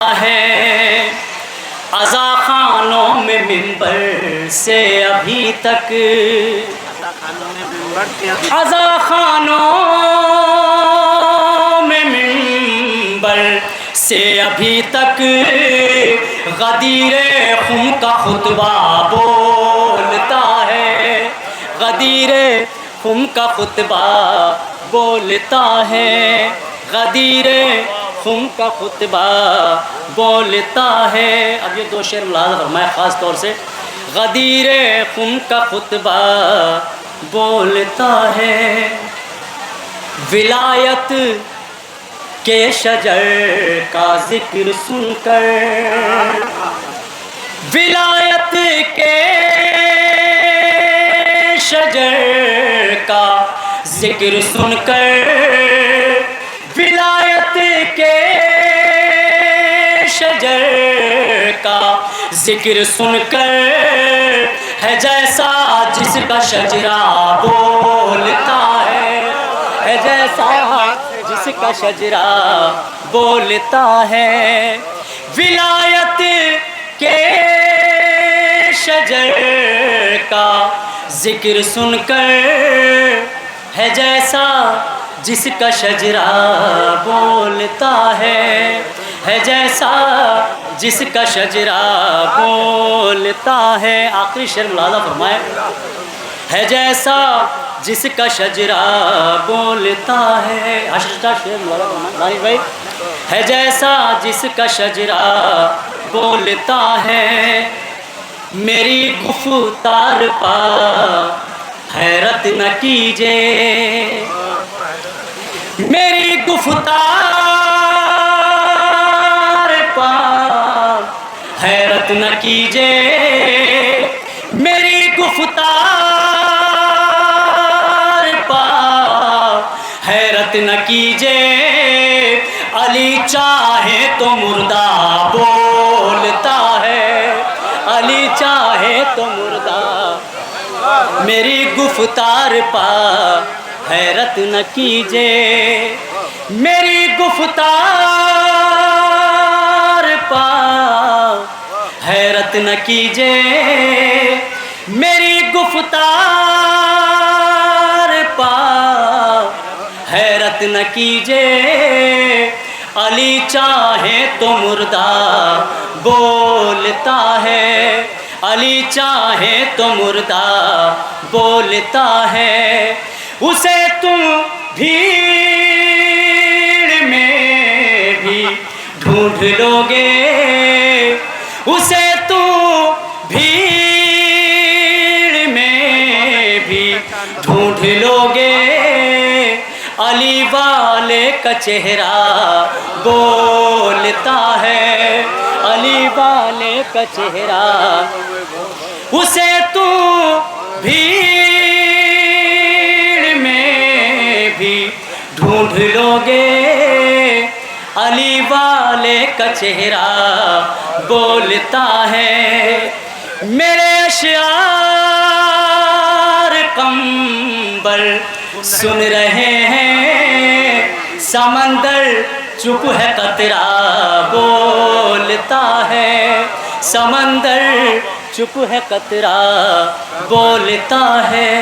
ہے عزا خانوں میں منبر سے ابھی تک، عزا خانوں میں منبر سے ابھی تک غدیر خم کا خطبہ بولتا ہے، غدیر خم کا خطبہ بولتا ہے، غدیر خم کا خطبہ بولتا ہے۔ اب یہ دو شعر ملاحظہ فرمائے خاص طور سے، غدیر خم کا خطبہ بولتا ہے، ولایت کے شجر کا ذکر سن کر، ولایت کے شجر کا ذکر سن کر، ولایت کے شجر کا ذکر سن کر ہے جیسا جس کا شجرہ بولتا ہے جیسا جس کا شجرہ بولتا ہے، ولایت کے شجر کا ذکر سن کر ہے جیسا جس کا شجرہ بولتا ہے جیسا جس کا شجرہ بولتا ہے۔ آخری شعر ملاحظہ فرمائے، ہے جیسا جس کا شجرہ بولتا ہے، اشٹا شعر ملاحظہ فرمائے بھائی، ہے جیسا جس کا شجرہ بولتا ہے، میری گفتار پا حیرت نہ کیجے، میری گفتار پا حیرت نہ کیجے، میری گفتار پا حیرت نہ کیجے، علی چاہے تو مردہ بولتا ہے، علی چاہے تو مردہ، میری گفتار پا حیرت نہ کیجے، میری گفتار پا حیرت نہ کیجے، میری گفتار پا حیرت نہ کیجے، علی چاہے تو مردہ بولتا ہے، علی چاہے تو مردہ بولتا ہے، اسے تم بھیڑ میں بھی ڈھونڈ لو گے، اسے تم بھیڑ میں بھی ڈھونڈ لو گے، علی والے کا چہرہ بولتا ہے، علی والے کا چہرہ، اسے تم بھیڑ میں بھی ڈھونڈ لو گے، علی والے کا چہرہ بولتا ہے، میرے اشعار قمبر سن رہے ہیں، سمندر چپ ہے قطرہ بولتا ہے، سمندر چپ ہے قطرہ بولتا ہے،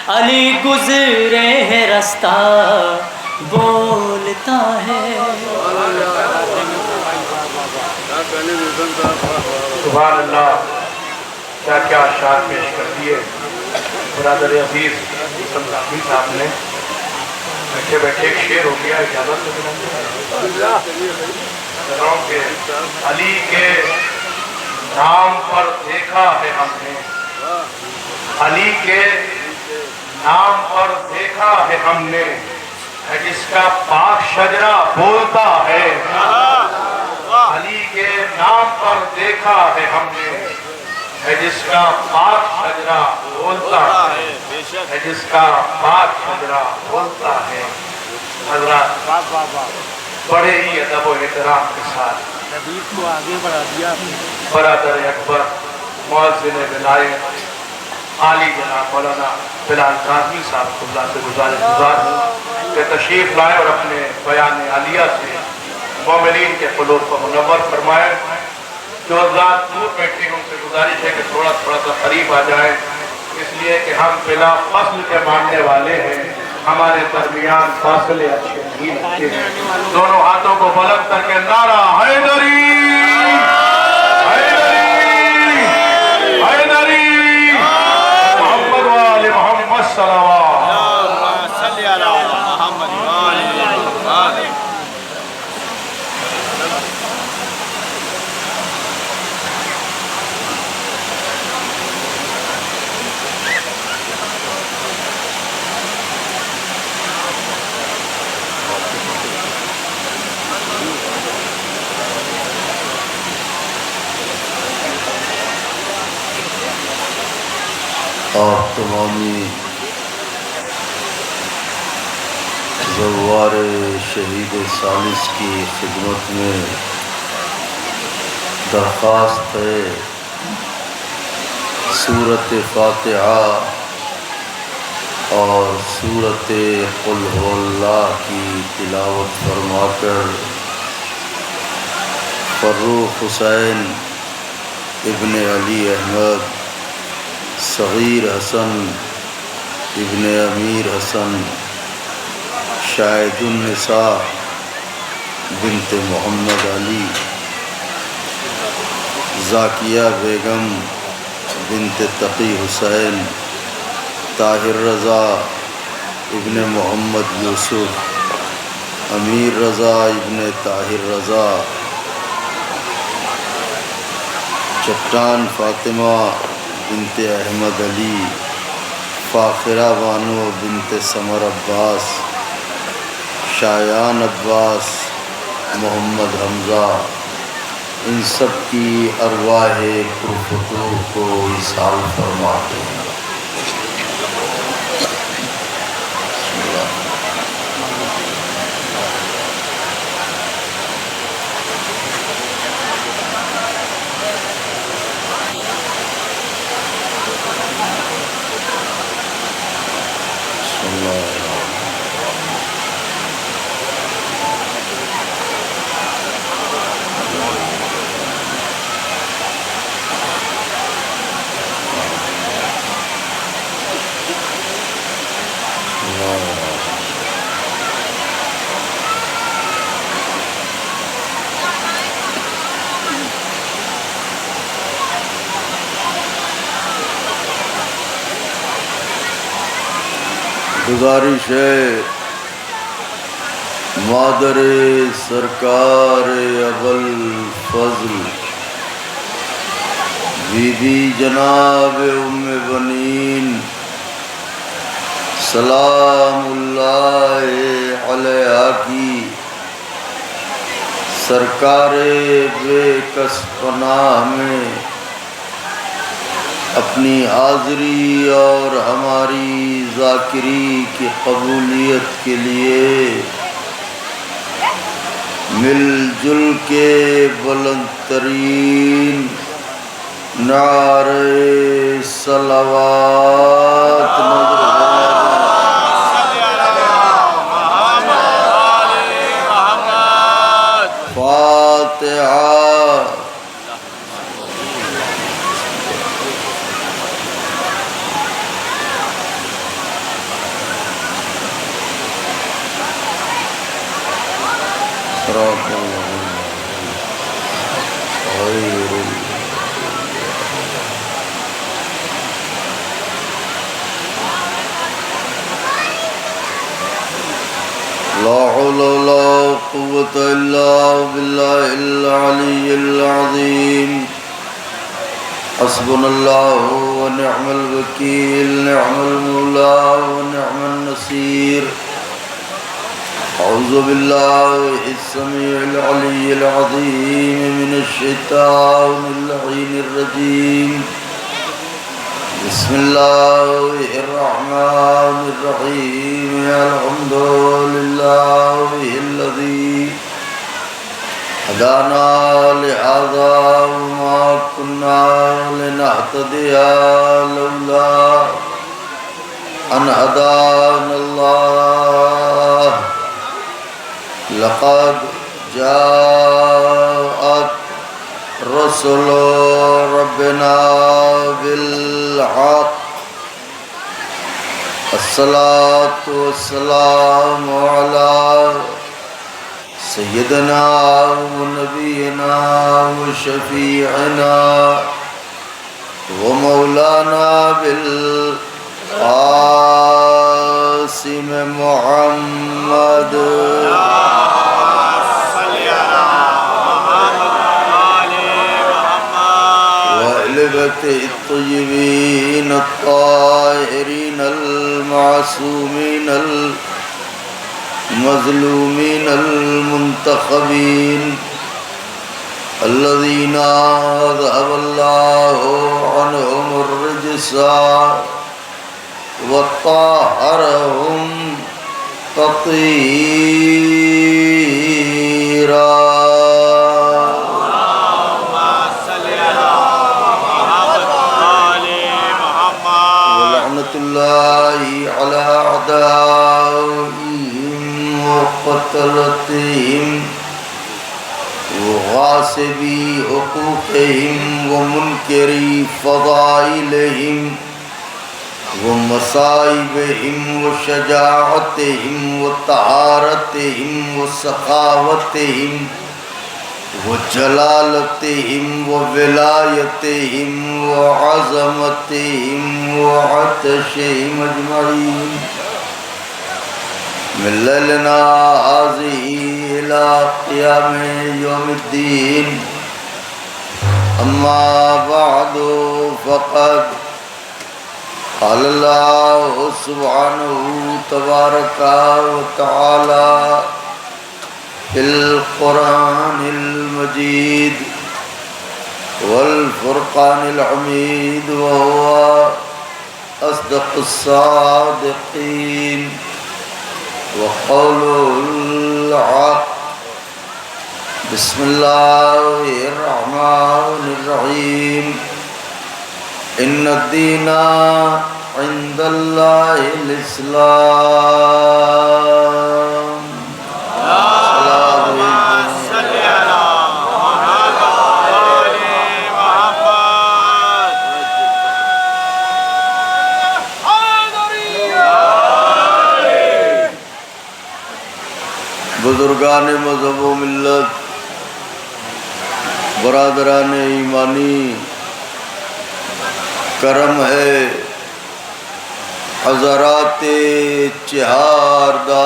علی گزرے ہے رستہ بولتا ہے۔ سبحان اللہ، کیا کیا اشعار پیش کر دیے برادر عزیز حسن رحمی صاحب نے۔ بیٹھے بیٹھے ایک شعر ہو گیا، اجازت کہ علی کے نام پر دیکھا ہے ہم نے، علی کے نام پر دیکھا ہے ہم نے، ہے جس کا پاک شجرہ بولتا ہے، علی کے نام پر دیکھا ہے ہم نے، ہے جس کا پاک شجرہ بولتا ہے، ہے جس کا پاک شجرہ بولتا ہے۔ حضرات بڑے ہی ادب و احترام کے ساتھ حدیث کو آگے بڑھا دیا، برادر اکبر مؤذن ولایت عالی جناب مولانا بلال کاظمی صاحب کو اللہ سے گزار ہوں کہ تشریف لائے اور اپنے بیان عالیہ سے مومنین کے قلوب کو منور فرمائے۔ جو حضرات دور بیٹھے ہیں ان سے گزارش ہے کہ تھوڑا سا قریب آ جائیں، اس لیے کہ ہم بلا فصل کے ماننے والے ہیں، ہمارے درمیان فاصلے اچھے نہیں لگتے ہیں۔ دونوں ہاتھوں کو بلند کر کے نعرہ حیدری حیدری حیدری محمد وآل محمد صلوات۔ صلی علی محمد وآل محمد۔ آپ تمامی زوار شہید ثالث کی خدمت میں درخواست ہے سورۃ فاتحہ اور سورۃ قل هو اللہ کی تلاوت فرما کر فروخ حسین ابن علی احمد، صغیر حسن ابن امیر حسن، شاہد النساء بنت محمد علی، ذاکیہ بیگم بنت تقی حسین، طاہر رضا ابن محمد یوسف، امیر رضا ابن طاہر رضا، چٹان فاطمہ بنت احمد علی، فاخرہ بانو بنت سمر عباس، شایان عباس محمد حمزہ، ان سب کی ارواح پرفتوح کو اصحال فرماتے ہیں۔ گزارش ہے مادر سرکار ابوالفضل بی بی جناب ام بنین سلام اللہ علیہ کی سرکار بے کس پناہ میں اپنی حاضری اور ہماری ذاکری کی قبولیت کے لیے مل جل کے بلند ترین نعرے صلوات فاتحہ۔ لا حول ولا قوة إلا بالله العلي العظيم حسبنا الله ونعم الوكيل نعم المولى ونعم النصير أعوذ بالله السميع العلي العظيم من الشيطان اللعين الرجيم بسم الله الرحمن الرحيم الحمد لله الذي هدانا لهذا وما كنا لنهتدي لولا أن هدانا الله لقد جاءت رسل ربنا بالحق الصلاة والسلام على سيدنا ونبينا وشفيعنا ومولانا بالقاسم محمد وأهل بيته الطيبين الطاهرين المعصومين المظلومين المنتخبين الذين أذهب الله عنهم الرجس وطهرهم تطهيرا ولعنة الله على أعدائهم وقتلتهم وغاصبي حقوقهم ومنكري فضائلهم ومصائبهم وشجاعتهم وطهارتهم وسخاوتهم وجلالتهم وولایتهم وعظمتهم وعطشهم اجمعین من لیلنا هذه الى قیام یوم الدین اما بعد فقد قال اللہ سبحانہ تبارک وتعالی في القرآن المجيد والفرقان الحميد وهو أصدق الصادقين وقوله الحق بسم الله الرحمن الرحيم إن الدين عند الله الإسلام بزرگان مذہب و ملت، برادران ایمانی، کرم ہے حضرات چہاردہ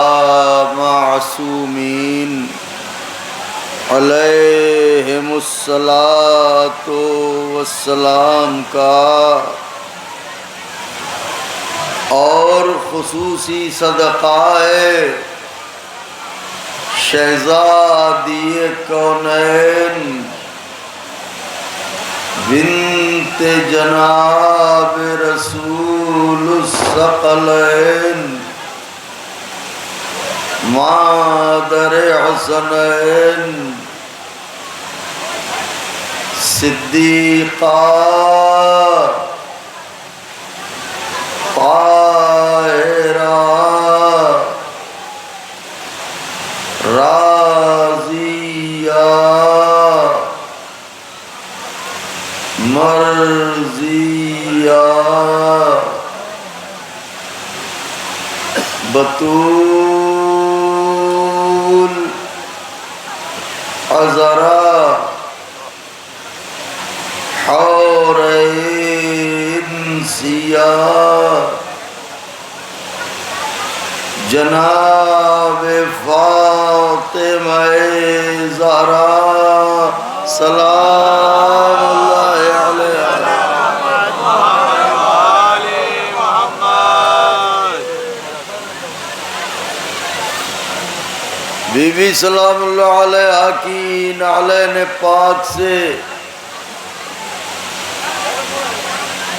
معصومین علیہم الصلاۃ والسلام کا اور خصوصی صدقہ ہے شہزادی کونین بنت جناب رسول الثقلین مادر حسنین صدیقہ طاہرہ راضیہ مرضیہ بتول عذرا حورین سیاہ جناب فاطمہ زہرا سلام اللہ علیہ بی بی سلام اللہ علیہ کی نعلین پاک سے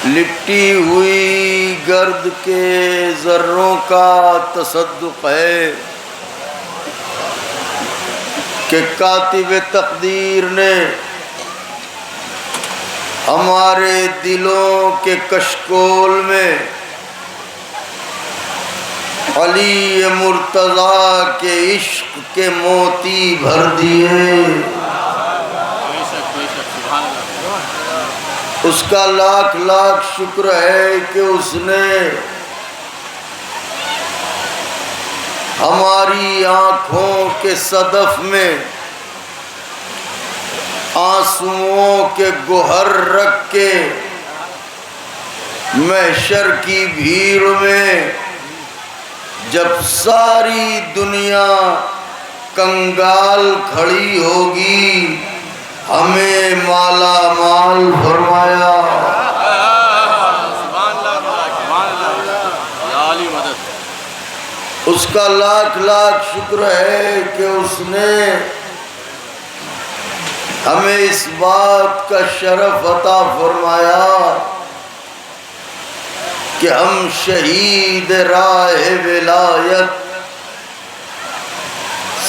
لپٹی ہوئی گرد کے ذروں کا تصدق ہے کہ کاتب تقدیر نے ہمارے دلوں کے کشکول میں علی مرتضیٰ کے عشق کے موتی بھر دیے، اس کا لاکھ لاکھ شکر ہے کہ اس نے ہماری آنکھوں کے صدف میں آنسوؤں کے گوہر رکھ کے محشر کی بھیڑ میں جب ساری دنیا کنگال کھڑی ہوگی ہمیں مالا مال فرمایا۔ اس کا لاکھ لاکھ شکر ہے کہ اس نے ہمیں اس بات کا شرف عطا فرمایا کہ ہم شہید راہ ولایت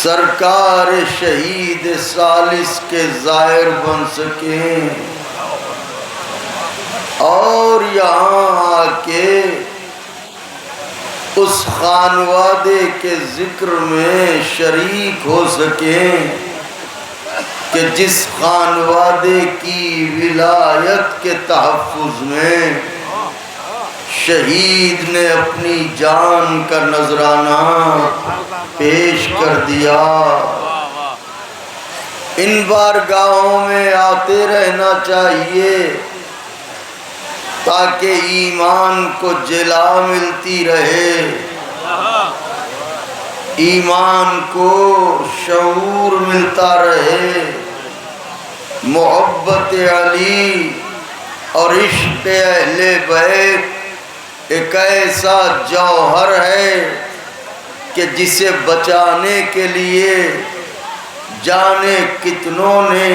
سرکار شہید ثالث کے زائر بن سکیں اور یہاں آ کے اس خانوادے کے ذکر میں شریک ہو سکیں کہ جس خانوادے کی ولایت کے تحفظ میں شہید نے اپنی جان کا نذرانہ پیش کر دیا۔ ان بارگاہوں میں آتے رہنا چاہیے تاکہ ایمان کو جلا ملتی رہے، ایمان کو شعور ملتا رہے۔ محبت علی اور عشق اہل بیت ایک ایسا جوہر ہے کہ جسے بچانے کے لیے جانے کتنوں نے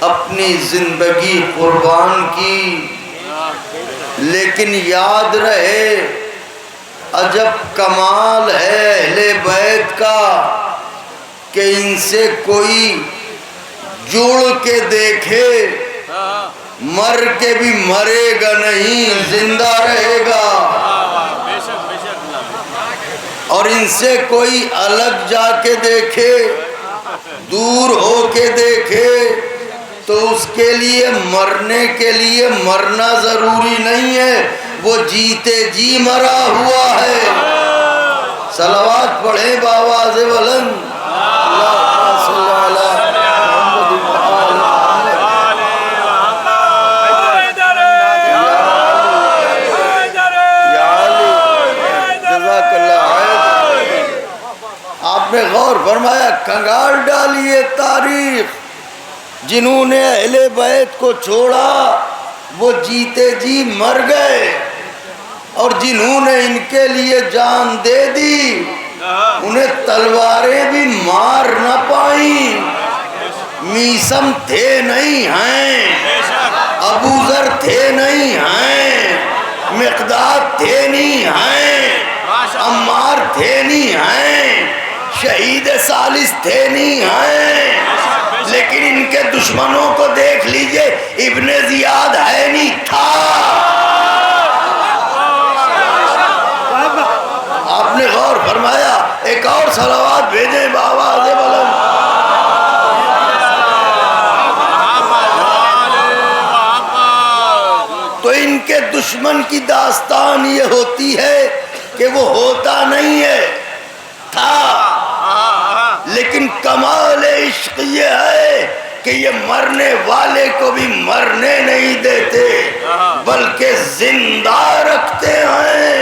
اپنی زندگی قربان کی، لیکن یاد رہے عجب کمال ہے اہل بیت کا کہ ان سے کوئی جڑ کے دیکھے مر کے بھی مرے گا نہیں، زندہ رہے گا، اور ان سے کوئی الگ جا کے دیکھے دور ہو کے دیکھے تو اس کے لیے مرنے کے لیے مرنا ضروری نہیں ہے، وہ جیتے جی مرا ہوا ہے۔ صلوات پڑھیں بآواز بلند، اللہم صلی علی نے غور فرمایا۔ کنگال ڈالیے تاریخ، جنہوں نے اہل بیت کو چھوڑا وہ جیتے جی مر گئے، اور جنہوں نے ان کے لیے جان دے دی انہیں تلواریں بھی مار نہ پائیں۔ میسم تھے نہیں ہیں، ابو ذر تھے نہیں ہیں، مقداد تھے نہیں ہیں، عمار تھے نہیں ہیں، شہید ثالث تھے نہیں ہیں، لیکن ان کے دشمنوں کو دیکھ لیجئے، ابن زیاد ہے نہیں تھا۔ آپ نے غور فرمایا؟ ایک اور صلوات بھیجیں بآواز بلند۔ تو ان کے دشمن کی داستان یہ ہوتی ہے کہ وہ ہوتا نہیں ہے، تھا، لیکن کمال عشق یہ ہے کہ یہ مرنے والے کو بھی مرنے نہیں دیتے بلکہ زندہ رکھتے ہیں،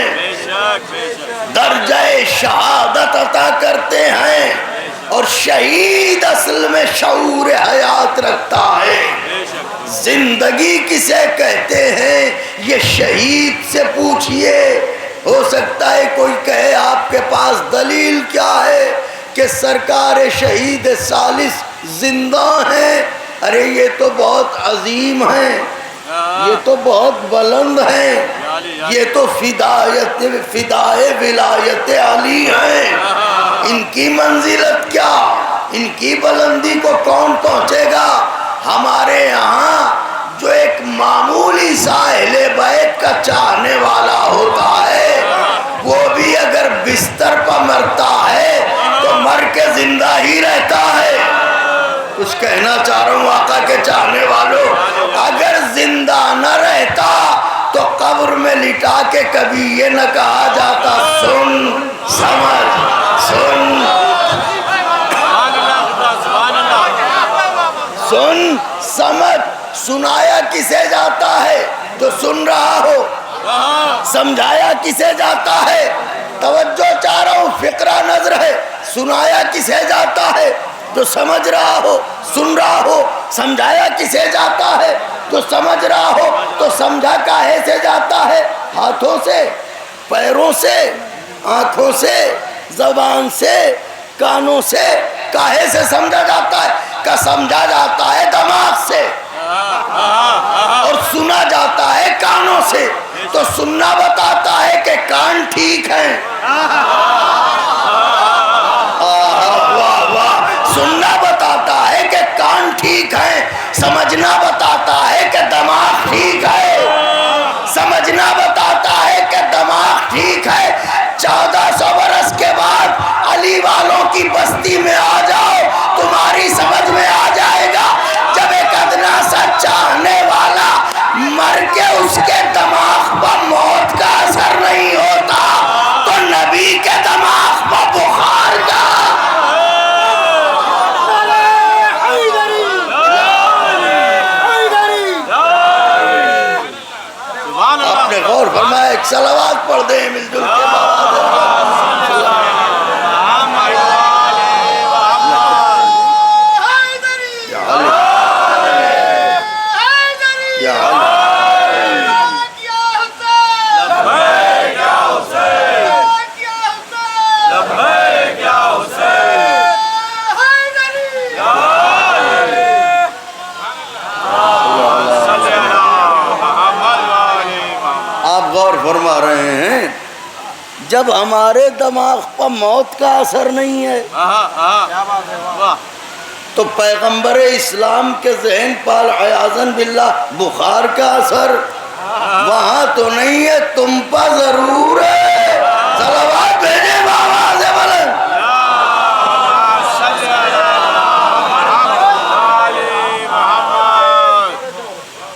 درجہ شہادت عطا کرتے ہیں، اور شہید اصل میں شعور حیات رکھتا ہے۔ زندگی کسے کہتے ہیں یہ شہید سے پوچھئے، ہو سکتا ہے کوئی کہے آپ کے پاس دلیل کیا ہے کہ سرکار شہید ثالث زندہ ہیں؟ ارے یہ تو بہت عظیم ہیں، یہ تو بہت بلند ہیں، یہ تو فدائے ولایت علی ہیں، ان کی منزلت کیا، ان کی بلندی کو کون پہنچے گا؟ ہمارے یہاں جو ایک معمولی سا اہل بیت کا چاہنے والا ہوتا ہے وہ بھی اگر بستر بستر پر مرتا ہے تو مر کے زندہ ہی رہتا ہے۔ کچھ کہنا چاہ رہا ہوں آقا کے چاہنے والوں، اگر زندہ نہ رہتا تو قبر میں لٹا کے کبھی یہ نہ کہا جاتا سن سمجھ سن سن سمجھ۔ سنایا کسے جاتا ہے؟ جو سن رہا ہو۔ سمجھایا کسے جاتا ہے؟ توجہ چاہ رہا ہوں، فقرہ نظر ہے۔ سنایا کسے جاتا ہے؟ جو سمجھ رہا ہو، سن رہا ہو۔ سمجھایا کسے جاتا ہے؟ جو سمجھ رہا ہو۔ تو سمجھا کاہے سے جاتا ہے؟ ہاتھوں سے، پیروں سے، آنکھوں سے، زبان سے، کانوں سے۔ کاہے سے سمجھا جاتا ہے؟ کہ سمجھا جاتا ہے دماغ سے اور سنا جاتا ہے کانوں سے۔ تو سننا بتاتا ہے کہ کان ٹھیک ہیں، سننا بتاتا ہے کہ کان ٹھیک ہے، سمجھنا بتاتا ہے کہ دماغ ٹھیک ہے، سمجھنا بتاتا ہے کہ دماغ ٹھیک ہے۔ 1400 برس کے بعد علی والوں کی بستی میں آ جاؤ، تمہاری سمجھ میں آ جائے گا جب ایک ادنا سا چاہنے والا مر کے اس کے دماغ پر موت کا اثر نہیں ہوتا تو نبی کے دماغ پر بخار کا۔ آپ نے غور فرمایا، ایک صلوات پڑھ دیں مل جل کے بعد۔ فرما رہے ہیں جب ہمارے دماغ پر موت کا اثر نہیں ہے تو پیغمبر اسلام کے ذہن پر عیاذاً باللہ بخار کا اثر وہاں تو نہیں ہے، تم پر ضرور ہے۔ صلوات بھیجے بآواز بلند۔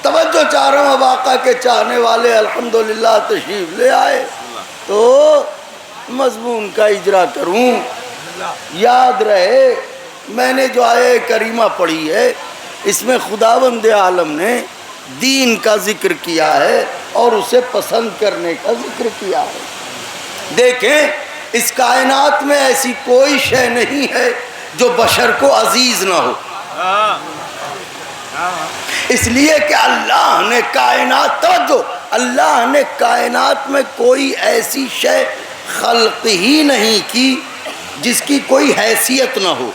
توجہ چاہ رہا ہوں، اب آقا کے چاہنے والے الحمدللہ تشریف لے آئے تو مضمون کا اجرا کروں۔ یاد رہے میں نے جو آیہ کریمہ پڑھی ہے اس میں خداوند عالم نے دین کا ذکر کیا ہے اور اسے پسند کرنے کا ذکر کیا ہے۔ دیکھیں اس کائنات میں ایسی کوئی شے نہیں ہے جو بشر کو عزیز نہ ہو، اس لیے کہ اللہ نے کائنات، توجہ، اللہ نے کائنات میں کوئی ایسی شے خلق ہی نہیں کی جس کی کوئی حیثیت نہ ہو۔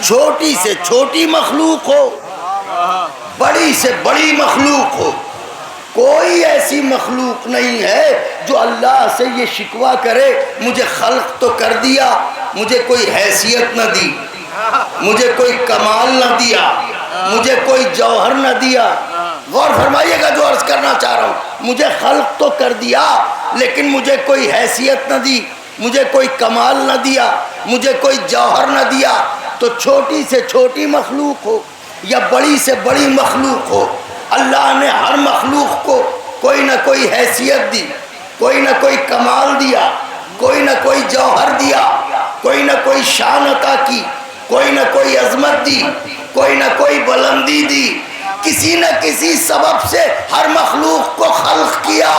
چھوٹی سے چھوٹی مخلوق ہو، بڑی سے بڑی مخلوق ہو، کوئی ایسی مخلوق نہیں ہے جو اللہ سے یہ شکوہ کرے مجھے خلق تو کر دیا، مجھے کوئی حیثیت نہ دی، مجھے کوئی کمال نہ دیا، مجھے کوئی جوہر نہ دیا۔ غور فرمائیے گا جو عرض کرنا چاہ رہا ہوں، مجھے خلق تو کر دیا لیکن مجھے کوئی حیثیت نہ دی، مجھے کوئی کمال نہ دیا، مجھے کوئی جوہر نہ دیا۔ تو چھوٹی سے چھوٹی مخلوق ہو یا بڑی سے بڑی مخلوق ہو، اللہ نے ہر مخلوق کو کوئی نہ کوئی حیثیت دی، کوئی نہ کوئی کمال دیا، کوئی نہ کوئی جوہر دیا، کوئی نہ کوئی شان عطا کی، کوئی نہ کوئی عظمت دی، کوئی نہ کوئی بلندی دی۔ کسی نہ کسی سبب سے ہر مخلوق کو خلق کیا۔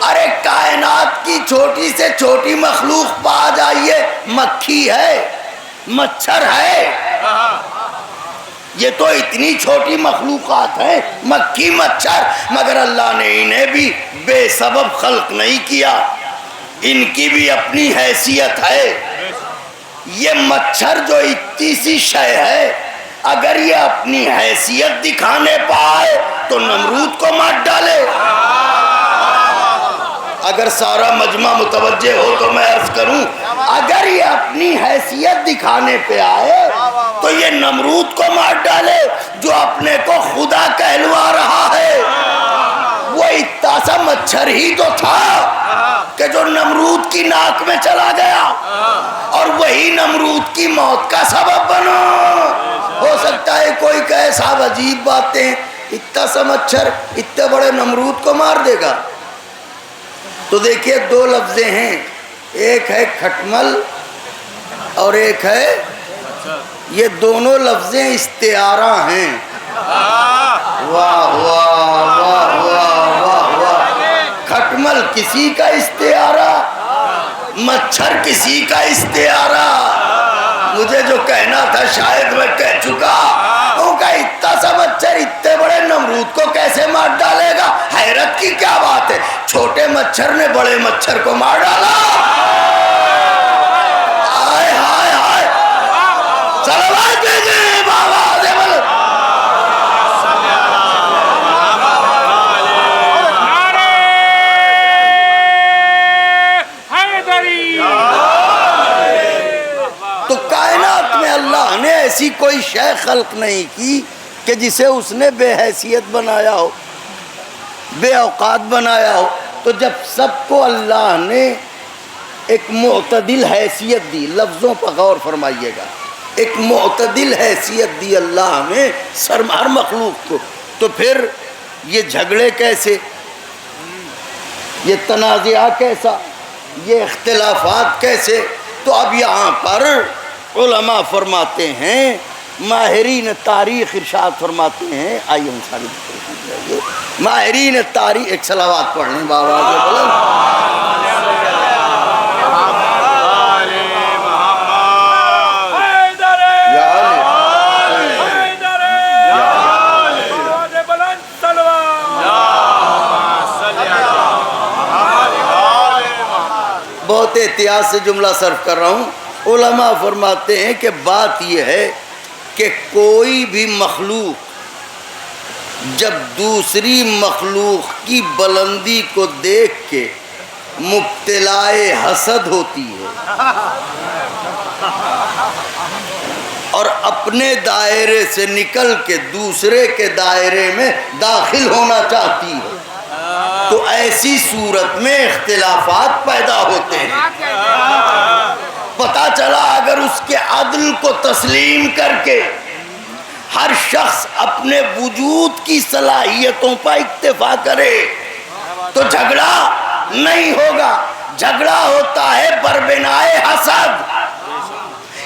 ارے کائنات کی چھوٹی سے چھوٹی مخلوق پا جائیے، مکھی ہے، مچھر ہے، یہ تو اتنی چھوٹی مخلوقات ہیں، مکھی مچھر، مگر اللہ نے انہیں بھی بے سبب خلق نہیں کیا، ان کی بھی اپنی حیثیت ہے۔ یہ مچھر جو اتنی سی شے ہے، اگر یہ اپنی حیثیت دکھانے پائے تو نمرود کو مار ڈالے۔ اگر سارا مجمع متوجہ ہو تو میں عرض کروں، اگر یہ اپنی حیثیت دکھانے پہ آئے تو یہ نمرود کو مار ڈالے جو اپنے کو خدا کہلوا رہا ہے۔ وہ اتنا سا مچھر ہی تو تھا کہ جو نمرود کی ناک میں چلا گیا اور وہی نمرود کی موت کا سبب بنا. ہو سکتا ہے کوئی کہے صاحب عجیب باتیں، اتنا سا مچھر اتنے بڑے نمرود کو مار دے گا. تو دیکھیے دو لفظیں ہیں، ایک ہے کھٹمل اور ایک ہے، یہ دونوں لفظیں استعارہ ہیں. واہ واہ واہ واہ واہ واہ. کھٹمل کسی کا استعارہ، مچھر کسی کا استعارہ. مجھے جو کہنا تھا شاید میں کہہ چکا. ان کا اتنا سا مچھر اتنے بڑے نمرود کو کیسے مار ڈالے گا؟ حیرت کی کیا بات ہے، چھوٹے مچھر نے بڑے مچھر کو مار ڈالا. ہائے ہائے ہائے، صلوات بھیجیں بابا دیول. تو کائنات میں اللہ نے ایسی کوئی شے خلق نہیں کی کہ جسے اس نے بے حیثیت بنایا ہو، بے اوقات بنایا ہو. تو جب سب کو اللہ نے ایک معتدل حیثیت دی، لفظوں پر غور فرمائیے گا، ایک معتدل حیثیت دی اللہ نے ہر مخلوق کو، تو پھر یہ جھگڑے کیسے، یہ تنازعہ کیسا، یہ اختلافات کیسے؟ تو اب یہاں پر علماء فرماتے ہیں، ماہرین تاریخ ارشاد فرماتے ہیں، آئیے ہم سارے ماہرین تاریخ، ایک صلوات پڑھ لیں بابا کے بلند. بہت احتیاط سے جملہ صرف کر رہا ہوں. علماء فرماتے ہیں کہ بات یہ ہے کہ کوئی بھی مخلوق جب دوسری مخلوق کی بلندی کو دیکھ کے مبتلائے حسد ہوتی ہے اور اپنے دائرے سے نکل کے دوسرے کے دائرے میں داخل ہونا چاہتی ہے، تو ایسی صورت میں اختلافات پیدا ہوتے ہیں. پتہ چلا اگر اس کے عدل کو تسلیم کر کے ہر شخص اپنے وجود کی صلاحیتوں پر اکتفا کرے تو جھگڑا نہیں ہوگا. جھگڑا ہوتا ہے بربنائے حسد.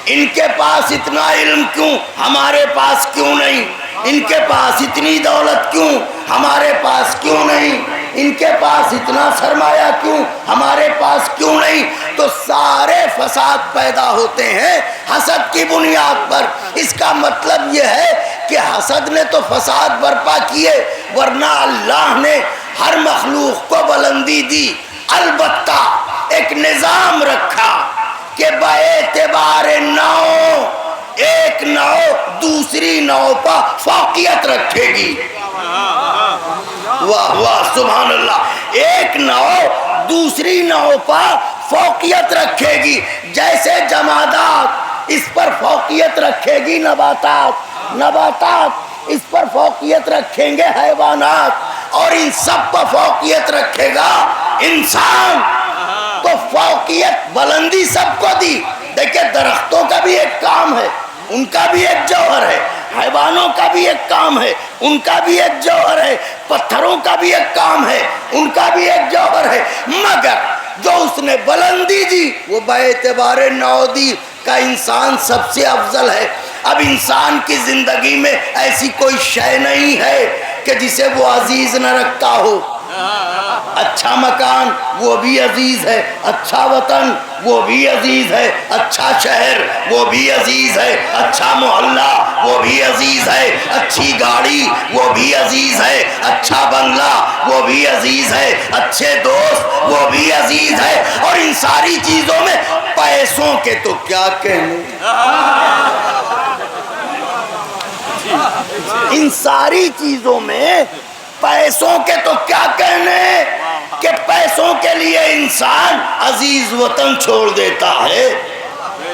ان کے پاس اتنا علم کیوں، ہمارے پاس کیوں نہیں؟ ان کے پاس اتنی دولت کیوں، ہمارے پاس کیوں نہیں؟ ان کے پاس اتنا سرمایہ کیوں، ہمارے پاس کیوں نہیں؟ تو سارے فساد پیدا ہوتے ہیں حسد کی بنیاد پر. اس کا مطلب یہ ہے کہ حسد نے تو فساد برپا کیے، ورنہ اللہ نے ہر مخلوق کو بلندی دی. البتہ ایک نظام رکھا کہ باعتبار نوع ایک نوع دوسری نوع پر فوقیت رکھے گی. واہ واہ سبحان اللہ. ایک نوع دوسری نوع پر فوقیت رکھے گی. جیسے جمادات اس پر فوقیت رکھے گی نباتات، نباتات اس پر فوقیت رکھیں گے حیوانات، اور ان سب پر فوقیت رکھے گا انسان. تو فوقیت بلندی سب کو دی. دیکھیں درختوں کا بھی ایک کام ہے، ان کا بھی ایک جوہر ہے. حیوانوں کا بھی ایک کام ہے، ان کا بھی ایک جوہر ہے. پتھروں کا بھی ایک کام ہے، ان کا بھی ایک جوہر ہے. مگر جو اس نے بلندی دی وہ باعتبار نوع دی کا انسان سب سے افضل ہے. اب انسان کی زندگی میں ایسی کوئی شے نہیں ہے کہ جسے وہ عزیز نہ رکھتا ہو. اچھا مکان وہ بھی عزیز ہے، اچھا وطن وہ بھی عزیز ہے، اچھا شہر وہ بھی عزیز ہے، اچھا محلہ وہ بھی عزیز ہے، اچھی گاڑی وہ بھی عزیز ہے، اچھا بنگلہ وہ بھی عزیز ہے، اچھے دوست وہ بھی عزیز ہے. اور ان ساری چیزوں میں پیسوں کے تو کیا کہنے، ان ساری چیزوں میں پیسوں کے تو کیا کہنے کہ پیسوں کے لیے انسان عزیز وطن چھوڑ دیتا ہے.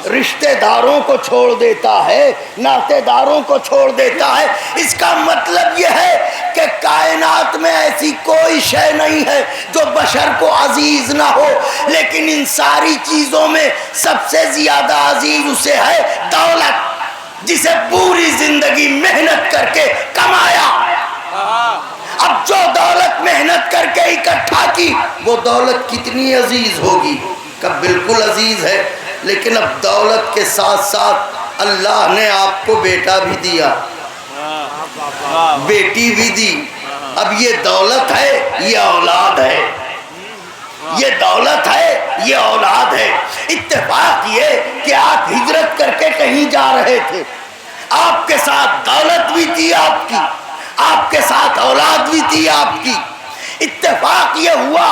رشتہ داروں کو چھوڑ دیتا ہے، ناطے داروں کو چھوڑ دیتا ہے۔ اس کا مطلب یہ ہے کہ کائنات میں ایسی کوئی شے نہیں ہے جو بشر کو عزیز نہ ہو، لیکن ان ساری چیزوں میں سب سے زیادہ عزیز اسے ہے دولت، جسے پوری زندگی محنت کر کے کمایا۔ اب جو دولت محنت کر کے اکٹھا کی وہ دولت کتنی عزیز ہوگی؟ کہ بالکل عزیز ہے، لیکن اب دولت کے ساتھ ساتھ اللہ نے آپ کو بیٹا بھی دیا، بیٹی بھی دی۔ اب یہ دولت ہے، یہ اولاد ہے، یہ دولت ہے، یہ اولاد ہے۔ اتفاق یہ کہ آپ ہجرت کر کے کہیں جا رہے تھے، آپ کے ساتھ دولت بھی تھی آپ کی، آپ کے ساتھ اولاد بھی تھی آپ کی۔ اتفاق یہ ہوا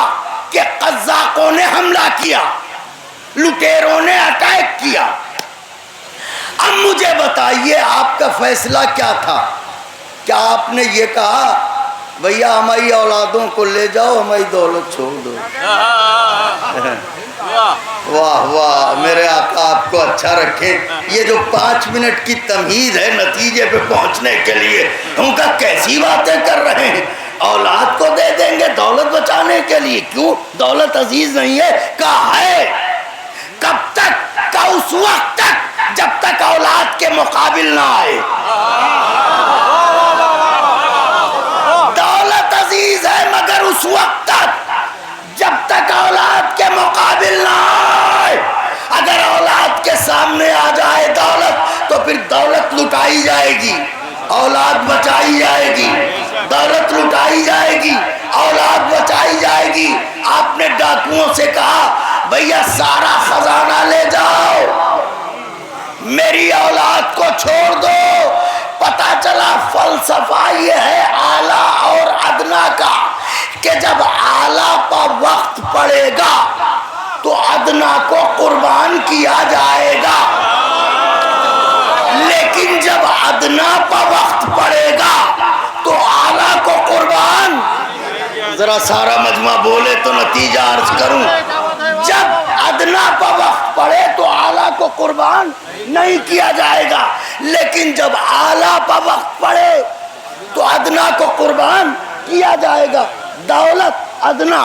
کہ قزاقوں نے حملہ کیا، لٹیروں نے اٹیک کیا۔ اب مجھے بتائیے آپ کا فیصلہ کیا تھا؟ کیا آپ نے یہ کہا بھیا ہماری اولادوں کو لے جاؤ، ہماری دولت چھوڑ دو؟ واہ واہ، میرے آقا آپ کو اچھا رکھیں۔ یہ جو 5 منٹ کی تمہید ہے نتیجے پہ پہنچنے کے لیے، ان کا کیسی باتیں کر رہے ہیں؟ اولاد کو دے دیں گے دولت بچانے کے لیے؟ کیوں؟ دولت عزیز نہیں ہے؟ کہا ہے کب تک؟ کا اس وقت تک جب تک اولاد کے مقابل نہ آئے۔ دولت عزیز ہے مگر اس وقت تک جب تک اولاد کے مقابل نہ آئے۔ اگر اولاد کے سامنے آ جائے دولت تو پھر دولت لٹائی جائے گی، اولاد بچائی جائے گی، دولت لٹائی جائے گی، اولاد بچائی جائے گی۔ آپ نے ڈاکوؤں سے کہا بھیا سارا خزانہ لے جاؤ، میری اولاد کو چھوڑ دو۔ پتہ چلا فلسفہ یہ ہے اعلیٰ اور ادنا کا کہ جب اعلیٰ پر وقت پڑے گا تو ادنا کو قربان کیا جائے گا، لیکن جب ادنا پر وقت پڑے گا تو اعلیٰ کو قربان۔ ذرا سارا مجمع بولے تو نتیجہ عرض کروں۔ جب ادنا پر وقت پڑے تو اعلیٰ کو قربان نہیں کیا جائے گا، لیکن جب اعلیٰ پر وقت پڑے تو ادنا کو قربان کیا جائے گا۔ دولت ادنا،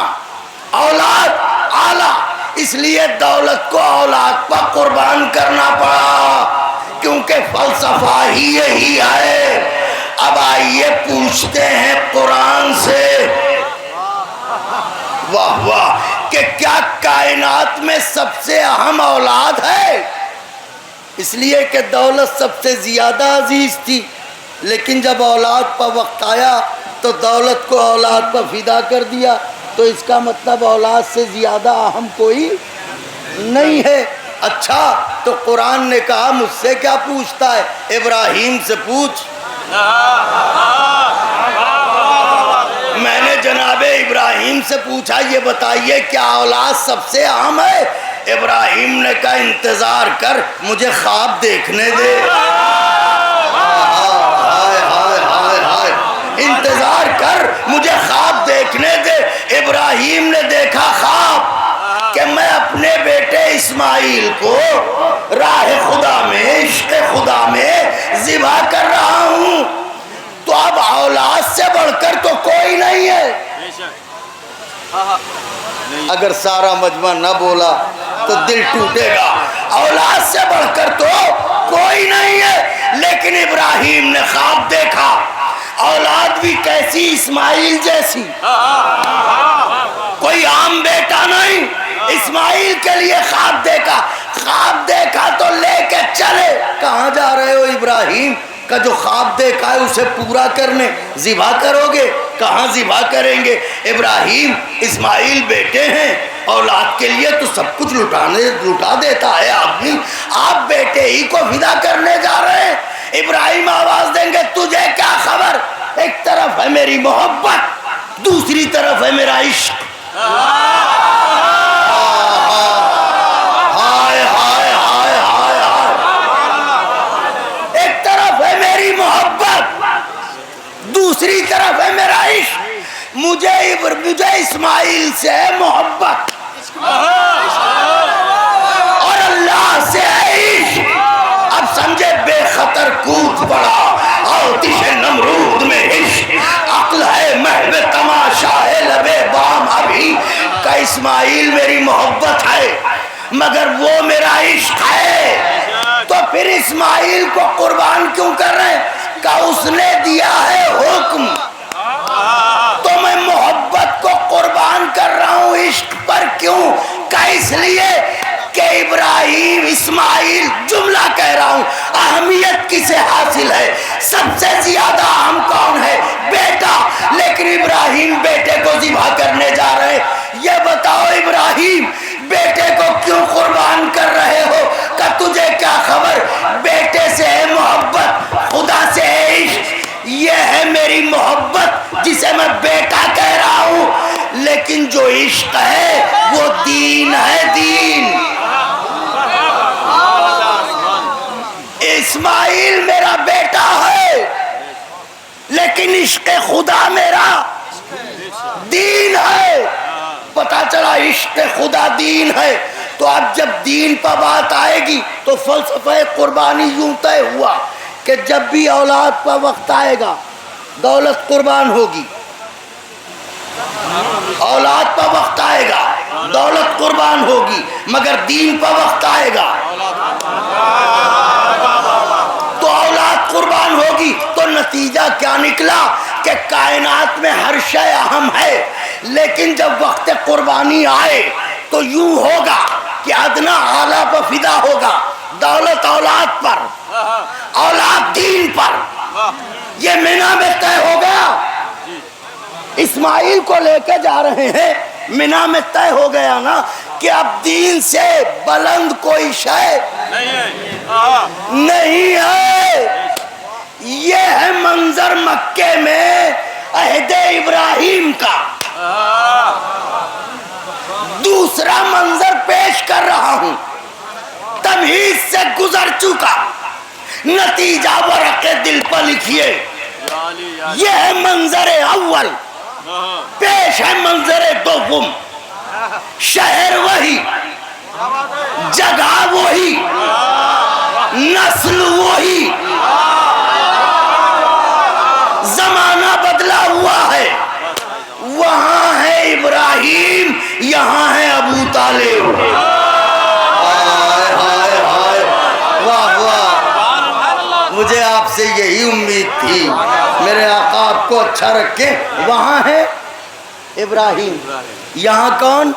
اولاد اعلیٰ، اس لیے دولت کو اولاد پر قربان کرنا پڑا، کیونکہ فلسفہ ہی یہی ہے۔ اب آئیے پوچھتے ہیں قرآن سے، واہ واہ، کہ کیا کائنات میں سب سے اہم اولاد ہے؟ اس لیے کہ دولت سب سے زیادہ عزیز تھی، لیکن جب اولاد پر وقت آیا تو دولت کو اولاد پر فدا کر دیا، تو اس کا مطلب اولاد سے زیادہ اہم کوئی نہیں ہے۔ اچھا تو قرآن نے کہا مجھ سے کیا پوچھتا ہے؟ ابراہیم سے پوچھ۔ میں نے جناب ابراہیم سے پوچھا یہ بتائیے کیا اولاد سب سے اہم ہے؟ ابراہیم نے کہا انتظار کر، مجھے خواب دیکھنے دے۔ انتظار کر، مجھے خواب دیکھنے دے۔ ابراہیم نے دیکھا خواب کہ میں اپنے بیٹے اسماعیل کو راہ خدا میں، عشق خدا میں ذبح کر رہا ہوں، تو اب اولاد سے بڑھ کر تو کوئی نہیں ہے۔ اگر سارا مجمع نہ بولا تو دل ٹوٹے گا۔ اولاد سے بڑھ کر تو کوئی نہیں ہے، لیکن ابراہیم نے خواب دیکھا، اولاد بھی کیسی؟ اسماعیل جیسی، کوئی عام بیٹا نہیں۔ اسماعیل کے لیے خواب دیکھا، خواب دیکھا تو لے کے چلے۔ کہاں جا رہے ہو ابراہیم؟ کا جو خواب دیکھا ہے اسے پورا کرنے، ذبح کرو گے؟ کہاں ذبح کریں گے؟ ابراہیم اسماعیل بیٹے ہیں، اولاد کے لیے تو سب کچھ لٹا دیتا ہے آدمی، آپ بیٹے ہی کو فدا کرنے جا رہے ہیں۔ ابراہیم آواز دیں گے تجھے کیا خبر؟ ایک طرف ہے میری محبت، دوسری طرف ہے میرا عشق۔ ہائے ہائے ہائے ہائے ہائے، ایک طرف ہے میری محبت، دوسری طرف ہے میرا عشق۔ مجھے اسماعیل سے محبت اور اللہ سے اسماعیل میری محبت ہے مگر وہ میرا عشق ہے، تو پھر اسماعیل کو قربان کیوں کر رہے ہیں؟ کہ اس نے دیا ہے حکم، تو میں محبت کو قربان کر رہا ہوں عشق پر۔ کیوں؟ کہ اس لیے کہ ابراہیم اسماعیل جملہ کہہ رہا ہوں، اہمیت کسے حاصل ہے؟ سب سے زیادہ اہم کون ہے؟ بیٹا، لیکن ابراہیم بیٹے کو ذبح کرنے جا رہے ہیں۔ یہ بتاؤ ابراہیم بیٹے کو کیوں قربان کر رہے ہو؟ کہ تجھے کیا خبر بیٹے سے ہے محبت، خدا سے ہے عشق؟ یہ ہے میری محبت جسے میں بیٹا کہہ رہا ہوں، لیکن جو عشق ہے وہ دین ہے، دین۔ اسماعیل میرا بیٹا ہے لیکن عشق خدا میرا دین ہے۔ پتا چلا عشق خدا دین ہے، تو اب جب دین پر بات آئے گی تو فلسفہ قربانی یوں طے ہوا کہ جب بھی اولاد پر وقت آئے گا دولت قربان ہوگی، اولاد پر وقت آئے گا دولت قربان ہوگی، مگر دین پر وقت آئے گا تو اولاد قربان ہوگی۔ تو نتیجہ کیا نکلا کہ کائنات میں ہر شے اہم ہے، لیکن جب وقت قربانی آئے تو یوں ہوگا کہ ادنا اعلیٰ پر فدا ہوگا، دولت اولاد پر، اولاد دین پر۔ یہ مینا میں طے ہو گیا، اسماعیل کو لے کے جا رہے ہیں، مینا میں طے ہو گیا نا کہ اب دین سے بلند کوئی شے نہیں ہے۔ یہ ہے منظر مکے میں عہد ابراہیم کا۔ دوسرا منظر پیش کر رہا ہوں، تمہید سے گزر چکا، نتیجہ ورقے دل پر لکھیے۔ یہ ہے منظر اول، پیش ہے منظر دوم۔ شہر وہی، جگہ وہی، نسل وہی، زمانہ بدلا ہوا ہے۔ وہاں ہے ابراہیم، یہاں ہے ابو طالب۔ ہائے ہائے ہائے، واہ واہ، مجھے آپ سے یہی امید تھی، میرے آقا آپ کو اچھا رکھے۔ وہاں ہے ابراہیم، یہاں کون؟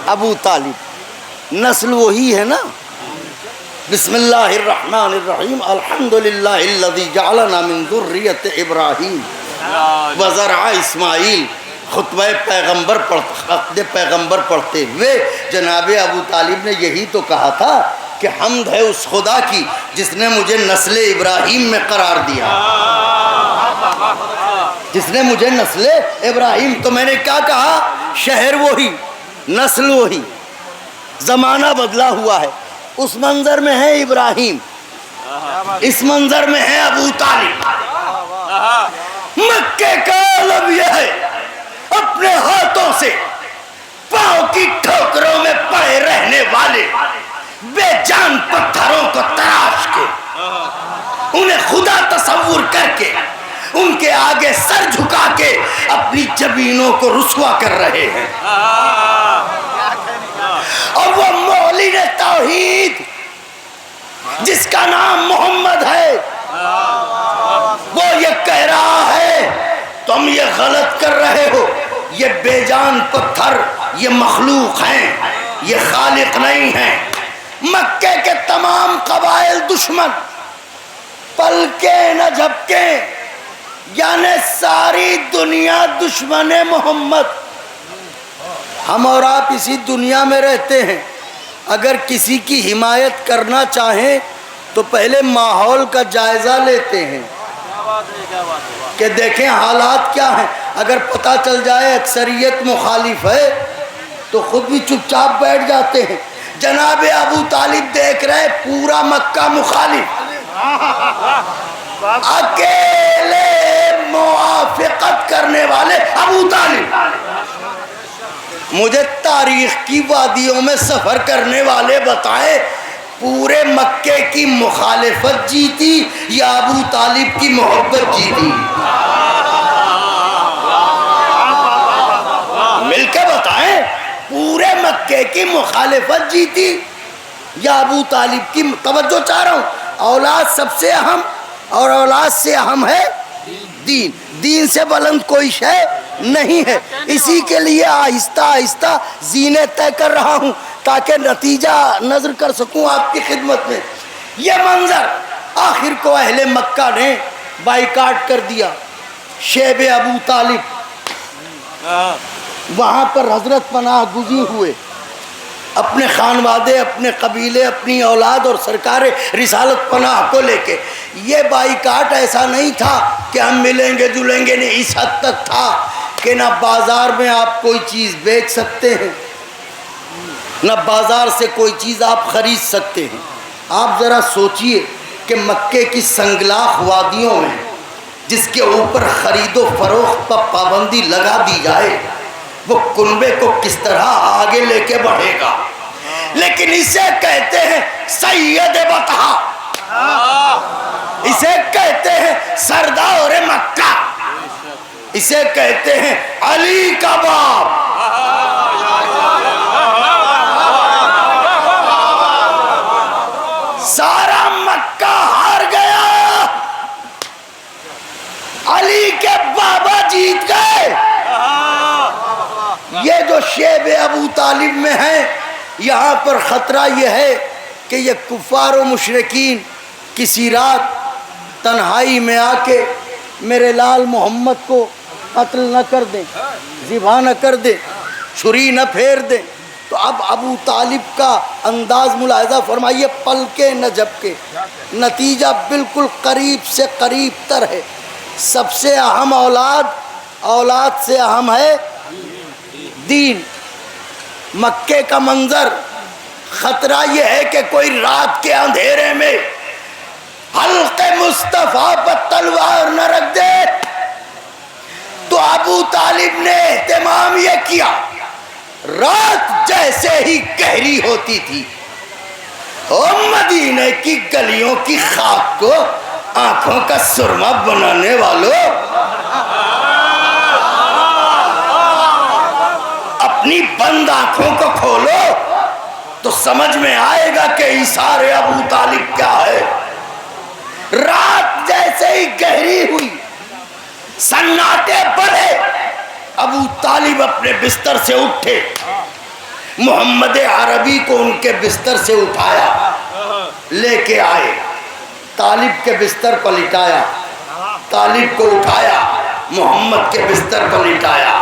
ابو طالب، نسل وہی ہے نا۔ بسم اللہ الرحمن الرحیم، الحمدللہ الذی جعلنا من ذریۃ ابراہیم وزرع اسماعیل۔ خطبہ پیغمبر عقد پیغمبر پڑھتے ہوئے جناب ابو طالب نے یہی تو کہا تھا کہ حمد ہے اس خدا کی جس نے مجھے نسل ابراہیم میں قرار دیا، جس نے مجھے نسل ابراہیم۔ تو میں نے کیا کہا؟ شہر وہی، نسل وہی، زمانہ بدلا ہوا ہے۔ اس منظر میں ہے ابراہیم، اس منظر میں ہے ابو طالب۔ مکے کا عالم یہ ہے، اپنے ہاتھوں سے پاؤں کی ٹھوکروں میں پڑے رہنے والے بے جان پتھروں کو تراش کے، انہیں خدا تصور کر کے، ان کے آگے سر جھکا کے اپنی جبینوں کو رسوا کر رہے ہیں۔ اور وہ معلن توحید جس کا نام محمد ہے، وہ یہ کہہ رہا ہے تم یہ غلط کر رہے ہو، یہ بے جان پتھر یہ مخلوق ہیں، یہ خالق نہیں ہیں۔ مکے کے تمام قبائل دشمن پلکیں نہ جھپکیں، یعنی ساری دنیا دشمن محمد۔ ہم اور آپ اسی دنیا میں رہتے ہیں، اگر کسی کی حمایت کرنا چاہیں تو پہلے ماحول کا جائزہ لیتے ہیں کہ دیکھیں حالات کیا ہیں۔ اگر پتہ چل جائے اکثریت مخالف ہے تو خود بھی چپ چاپ بیٹھ جاتے ہیں۔ جناب ابو طالب دیکھ رہے پورا مکہ مخالف، اکیلے موافقت کرنے والے ابو طالب۔ مجھے تاریخ کی وادیوں میں سفر کرنے والے بتائیں، پورے مکے کی مخالفت جیتی یا ابو طالب کی محبت جیتی؟ مل کے بتائیں۔ پورے مکے کی مخالفت جیتی یا ابو طالب کی؟ توجہ چاہ رہا ہوں، اولاد سب سے اہم، اور اولاد سے اہم ہے دین، دین سے بلند کوئی شے نہیں ہے۔ اسی کے لیے آہستہ آہستہ زینے طے کر رہا ہوں تاکہ نتیجہ نظر کر سکوں آپ کی خدمت میں۔ یہ منظر آخر کو اہل مکہ نے بائیکاٹ کر دیا۔ شیب ابو طالب وہاں پر حضرت پناہ گزین ہوئے، اپنے خانوادے، اپنے قبیلے، اپنی اولاد اور سرکار رسالت پناہ کو لے کے۔ یہ بائیکاٹ ایسا نہیں تھا کہ ہم ملیں گے جلیں گے، نہیں، اس حد تک تھا کہ نہ بازار میں آپ کوئی چیز بیچ سکتے ہیں، نہ بازار سے کوئی چیز آپ خرید سکتے ہیں۔ آپ ذرا سوچئے کہ مکے کی سنگلاخ وادیوں میں جس کے اوپر خرید و فروخت پر پابندی لگا دی جائے، وہ کنبے کو کس طرح آگے لے کے بڑھے گا؟ لیکن اسے کہتے ہیں سید بطحا، اسے کہتے ہیں سردار مکہ، اسے کہتے ہیں علی کا باپ۔ سارا مکہ ہار گیا، علی کے بابا جیت گئے۔ یہ جو شیب ابو طالب میں ہے، یہاں پر خطرہ یہ ہے کہ یہ کفار و مشرکین کسی رات تنہائی میں آ کے میرے لال محمد کو قتل نہ کر دیں، ذبح نہ کر دیں، چھری نہ پھیر دیں۔ تو اب ابو طالب کا انداز ملاحظہ فرمائیے، پل کے نہ جھپکے، نتیجہ بالکل قریب سے قریب تر ہے۔ سب سے اہم اولاد، اولاد سے اہم ہے دین۔ مکے کا منظر، خطرہ یہ ہے کہ کوئی رات کے اندھیرے میں حلق مصطفیٰ پر تلوار نہ رکھ دے۔ تو ابو طالب نے اہتمام یہ کیا، رات جیسے ہی گہری ہوتی تھی، مدینے کی گلیوں کی خاک کو آنکھوں کا سرما بنانے والوں، اپنی بند آنکھوں کو کھولو تو سمجھ میں آئے گا کہ ایثار ابو طالب کیا ہے۔ رات جیسے ہی گہری ہوئی، سناٹے بڑھے، ابو طالب اپنے بستر سے اٹھے، محمد عربی کو ان کے بستر سے اٹھایا، لے کے آئے، طالب کے بستر پر لٹایا، طالب کو اٹھایا، محمد کے بستر پر لٹایا۔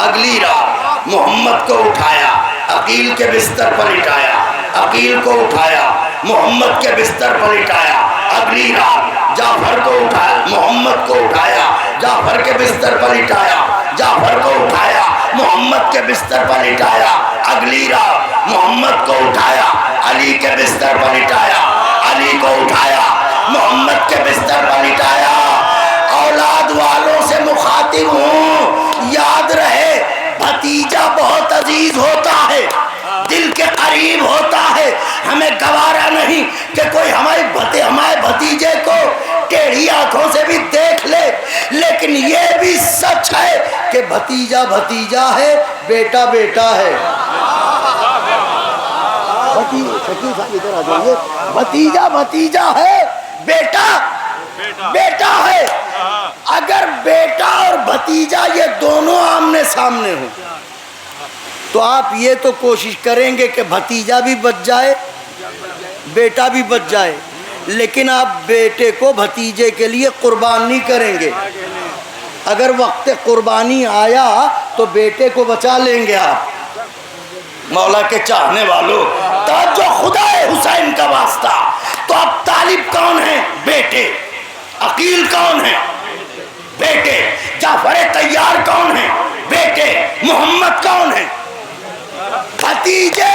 اگلی رات محمد کو اٹھایا، عقیل کے بستر پر لٹایا، عقیل کو اٹھایا، محمد کے بستر پر لٹایا۔ اگلی رات جعفر کو اٹھایا، محمد کو اٹھایا، جعفر کے بستر پر لٹایا، جعفر کو اٹھایا، محمد کے بستر پر لٹایا۔ اگلی رات محمد کو اٹھایا، علی کے بستر پر لٹایا، علی کو اٹھایا، محمد کے بستر پر لٹایا۔ اولاد والوں سے مخاطب ہوں، یاد رہے بھتیجا بہت عزیز ہوتا ہے، دل کے قریب ہوتا ہے۔ ہمیں گوارا نہیں کہ کوئی ہمارے بھتیجے کو ٹیڑھی آنکھوں سے بھی دیکھ لے، لیکن یہ بھی سچ ہے کہ بھتیجا بھتیجا ہے، بیٹا بیٹا ہے۔ شکیل صاحب ادھر آ جائیے، بھتیجا بھتیجا ہے، بیٹا بیٹا ہے۔ اگر بیٹا اور بھتیجا یہ دونوں آمنے سامنے ہوں تو آپ یہ تو کوشش کریں گے کہ بھتیجا بھی بچ جائے، بیٹا بھی بچ جائے، لیکن آپ بیٹے کو بھتیجے کے لیے قربان نہیں کریں گے۔ اگر وقت قربانی آیا تو بیٹے کو بچا لیں گے آپ۔ مولا کے چاہنے والوں، توجہ، خدا حسین کا واسطہ۔ تو اب طالب کون ہے؟ بیٹے۔ عقیل کون ہے؟ بیٹے۔ جعفر طیار کون ہے؟ بیٹے۔ محمد کون ہے؟ بھتیجے۔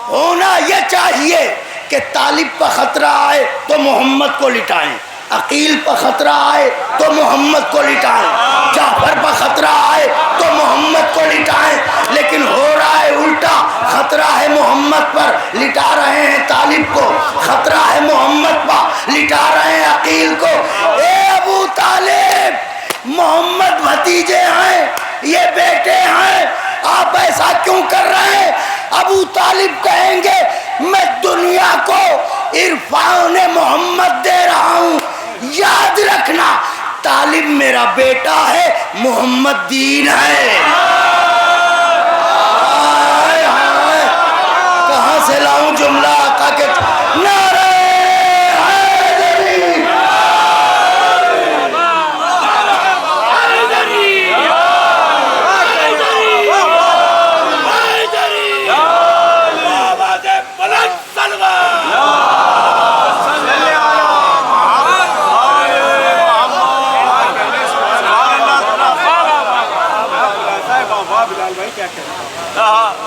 ہونا یہ چاہیے کہ طالب پر خطرہ آئے تو محمد کو لٹائیں، عقیل پر خطرہ آئے تو محمد کو لٹائیں، جعفر پر خطرہ آئے تو محمد کو لٹائیں۔ لیکن ہو رہا ہے الٹا، خطرہ ہے محمد پر، لٹا رہے ہیں طالب کو، خطرہ ہے محمد پر، لٹا رہے ہیں عقیل کو۔ اے ابو طالب، محمد بھتیجے ہیں، یہ بیٹے ہیں، آپ ایسا کیوں کر رہے ہیں؟ ابو طالب کہیں گے میں دنیا کو عرفان محمد دے رہا ہوں، یاد رکھنا طالب میرا بیٹا ہے، محمد دین ہے۔ کہاں سے لاؤں جملہ آقا کے نعرہ حیدری،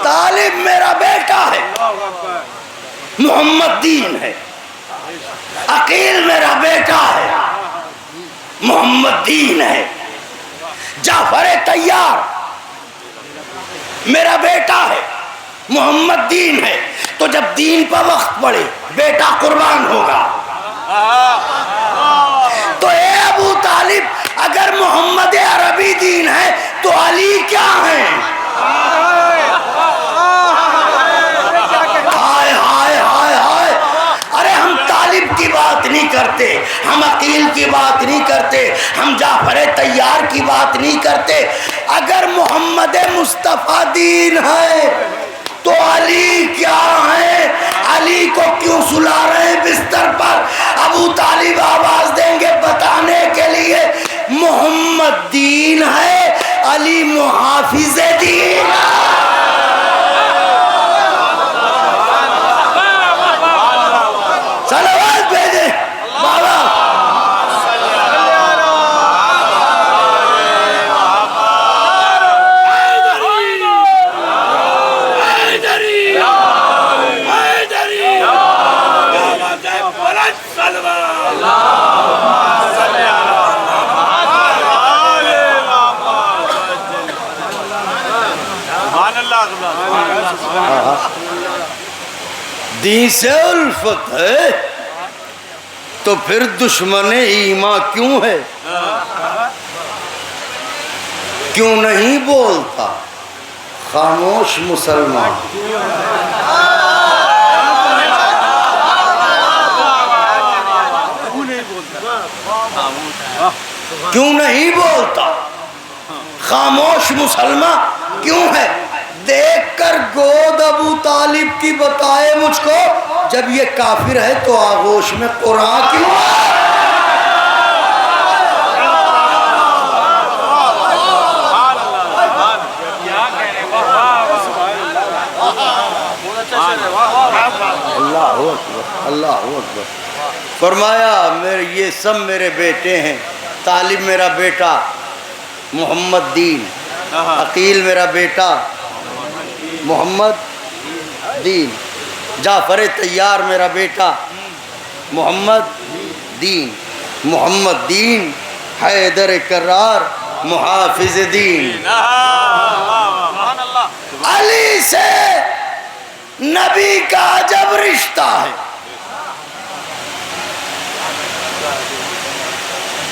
طالب میرا بیٹا ہے، محمد دین ہے۔ عقیل میرا بیٹا ہے، محمد دین ہے۔ جعفر طیار میرا بیٹا ہے، محمد دین ہے۔ تو جب دین پر وقت پڑے بیٹا قربان ہوگا۔ تو اے ابو طالب اگر محمد عربی دین ہے تو علی کیا ہے؟ ہائے ہائے ہائے ہائے، ارے ہم طالب کی بات نہیں کرتے، ہم عقیل کی بات نہیں کرتے، ہم جعفر طیار کی بات نہیں کرتے۔ اگر محمد مصطفیٰ دین ہے تو علی کیا ہے؟ علی کو کیوں سلا رہے ہیں بستر پر؟ ابو طالب آواز دیں گے بتانے کے لیے محمد دین ہے، علی محافظ دین ہے۔ صلوات بھیجیں بابا۔ دین سے الفت ہے تو پھر دشمن ایمان کیوں ہے؟ کیوں نہیں بولتا خاموش مسلمان؟ کیوں نہیں بولتا خاموش مسلمان کیوں ہے؟ دیکھ کر گود ابو طالب کی بتائے مجھ کو، جب یہ کافر ہے تو آغوش میں قرآن کیوں ہے؟ اللہ اکبر، اللہ اکبر۔ فرمایا یہ سب میرے بیٹے ہیں، طالب میرا بیٹا محمد دین، عقیل میرا بیٹا محمد دین، جعفر طیار میرا بیٹا محمد دین، محمد دین حیدر کرار محافظ دین۔ علی سے نبی کا عجب رشتہ ہے۔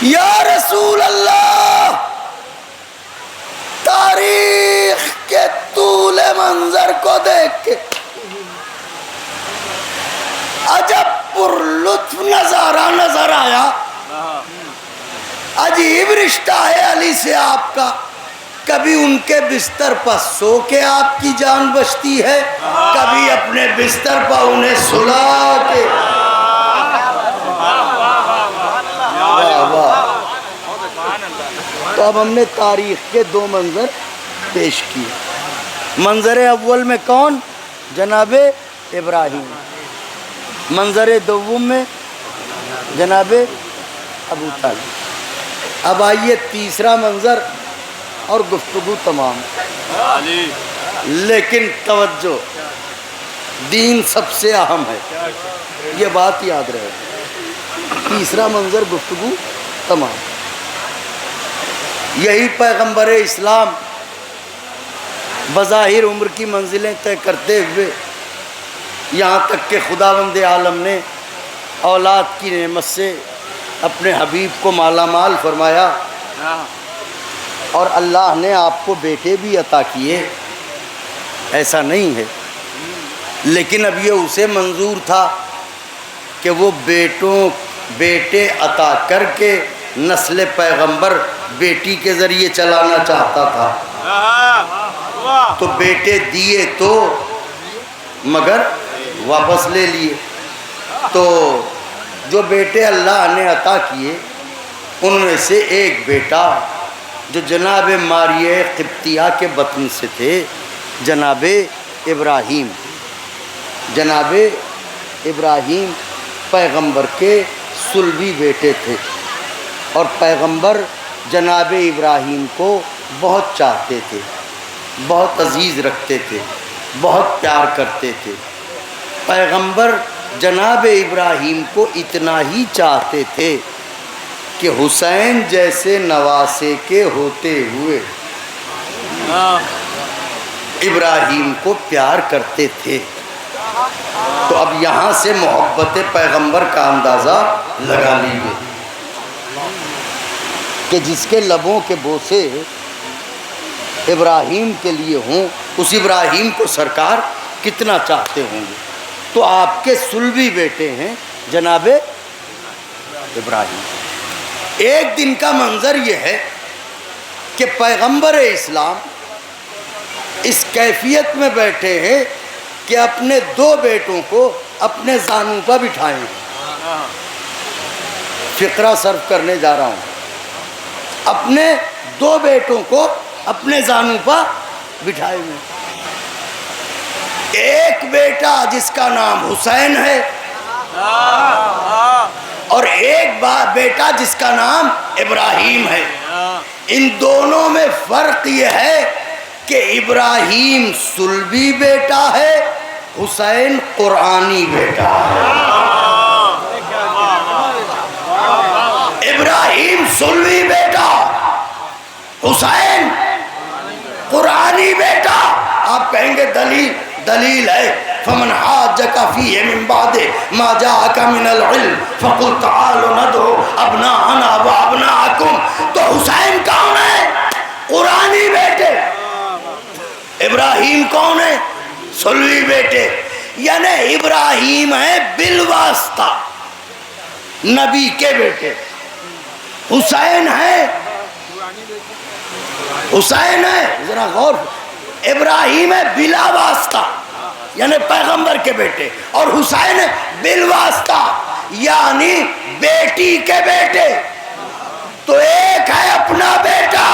یا رسول اللہ، تاریخ کے طول منظر کو دیکھ کے عجب پر لطف نظارہ نظر آیا۔ عجیب رشتہ ہے علی سے آپ کا، کبھی ان کے بستر پر سو کے آپ کی جان بچتی ہے، کبھی اپنے بستر پر انہیں سلا کے۔ تو اب ہم نے تاریخ کے دو منظر پیش کیے۔ منظر اول میں کون؟ جناب ابراہیم۔ منظر دوم میں جناب ابو طالب۔ اب آئیے تیسرا منظر اور گفتگو تمام۔ لیکن توجہ، دین سب سے اہم ہے، یہ بات یاد رہے۔ تیسرا منظر گفتگو تمام۔ یہی پیغمبر اسلام بظاہر عمر کی منزلیں طے کرتے ہوئے یہاں تک کہ خداوند عالم نے اولاد کی نعمت سے اپنے حبیب کو مالا مال فرمایا، اور اللہ نے آپ کو بیٹے بھی عطا کیے، ایسا نہیں ہے، لیکن اب یہ اسے منظور تھا کہ وہ بیٹے عطا کر کے نسل پیغمبر بیٹی کے ذریعے چلانا چاہتا تھا، تو بیٹے دیے تو مگر واپس لے لیے۔ تو جو بیٹے اللہ نے عطا کیے ان میں سے ایک بیٹا جو جناب ماریہ قبطیہ کے بطن سے تھے، جناب ابراہیم، جناب ابراہیم پیغمبر کے صلبی بیٹے تھے، اور پیغمبر جناب ابراہیم کو بہت چاہتے تھے، بہت عزیز رکھتے تھے، بہت پیار کرتے تھے۔ پیغمبر جناب ابراہیم کو اتنا ہی چاہتے تھے کہ حسین جیسے نواسے کے ہوتے ہوئے ابراہیم کو پیار کرتے تھے۔ تو اب یہاں سے محبت پیغمبر کا اندازہ لگا لیجیے کہ جس کے لبوں کے بوسے ابراہیم کے لیے ہوں، اس ابراہیم کو سرکار کتنا چاہتے ہوں گے۔ تو آپ کے صلبی بیٹے ہیں جناب ابراہیم۔ ایک دن کا منظر یہ ہے کہ پیغمبر اسلام اس کیفیت میں بیٹھے ہیں کہ اپنے دو بیٹوں کو اپنے زانوں پر بٹھائے ہیں۔ فقرہ صرف کرنے جا رہا ہوں، اپنے دو بیٹوں کو اپنے زانوں پر بٹھائے ہوئے۔ ایک بیٹا جس کا نام حسین ہے اور ایک بیٹا جس کا نام ابراہیم ہے۔ ان دونوں میں فرق یہ ہے کہ ابراہیم صلبی بیٹا ہے، حسین قرآنی بیٹا ہے۔ ابراہیم صلبی بیٹا، حسین قرآنی بیٹا۔ آپ کہیں گے دلیل ہے، فمن حاجک فیہ من بعد ما جاءک من العلم فقل تعالوا ندعو ابناءنا وابناءکم۔ تو حسین کون ہے؟ قرآنی بیٹے۔ ابراہیم کون ہے؟ صلبی بیٹے۔ یعنی ابراہیم ہے بالواسطہ نبی کے بیٹے، حسین ہے ذرا غور، ابراہیم ہے بلا واسطہ یعنی پیغمبر کے بیٹے، اور حسین ہے بالواسطہ یعنی بیٹی کے بیٹے۔ تو ایک ہے اپنا بیٹا،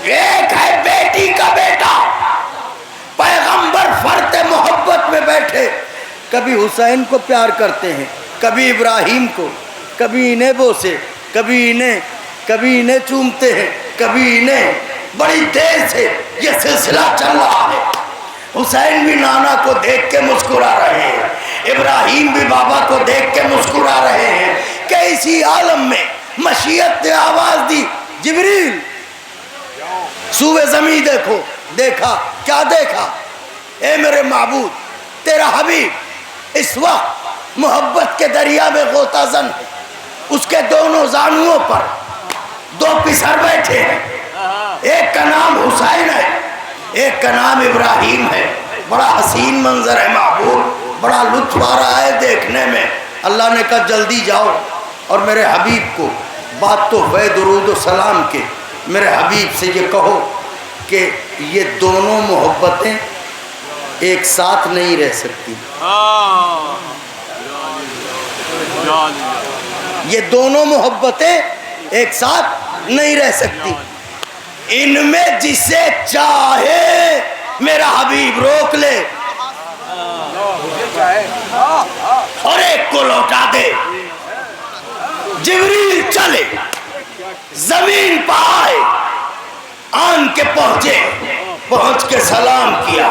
ایک ہے بیٹی کا بیٹا۔ پیغمبر فرط محبت میں بیٹھے، کبھی حسین کو پیار کرتے ہیں، کبھی ابراہیم کو، کبھی انہیں بوسے، کبھی انہیں چومتے ہیں، کبھی انہیں۔ بڑی دیر سے یہ سلسلہ چل رہا ہے۔ حسین بھی نانا کو دیکھ کے مسکرا رہے ہیں، ابراہیم بھی بابا کو دیکھ کے مسکرا رہے ہیں کہ اسی عالم میں مشیت نے آواز دی، جبریل سوئے زمین دیکھا کیا دیکھا؟ اے میرے معبود، تیرا حبیب اس وقت محبت کے دریا میں غوطہ زن ہے، اس کے دونوں زانوؤں پر دو پسر بیٹھے ہیں، ایک کا نام حسین ہے، ایک کا نام ابراہیم ہے۔ بڑا حسین منظر ہے معبود، بڑا لطف آ رہا ہے دیکھنے میں۔ اللہ نے کہا جلدی جاؤ اور میرے حبیب کو بات تو ہے درود و سلام کے، میرے حبیب سے یہ کہو کہ یہ دونوں محبتیں ایک ساتھ نہیں رہ سکتی، یہ دونوں محبتیں ایک ساتھ نہیں رہ سکتی۔ ان میں جسے چاہے میرا حبیب روک لے اور ایک کو لوٹا دے۔ جبریل چلے، زمین پہ آئے، آن کے پہنچ کے سلام کیا،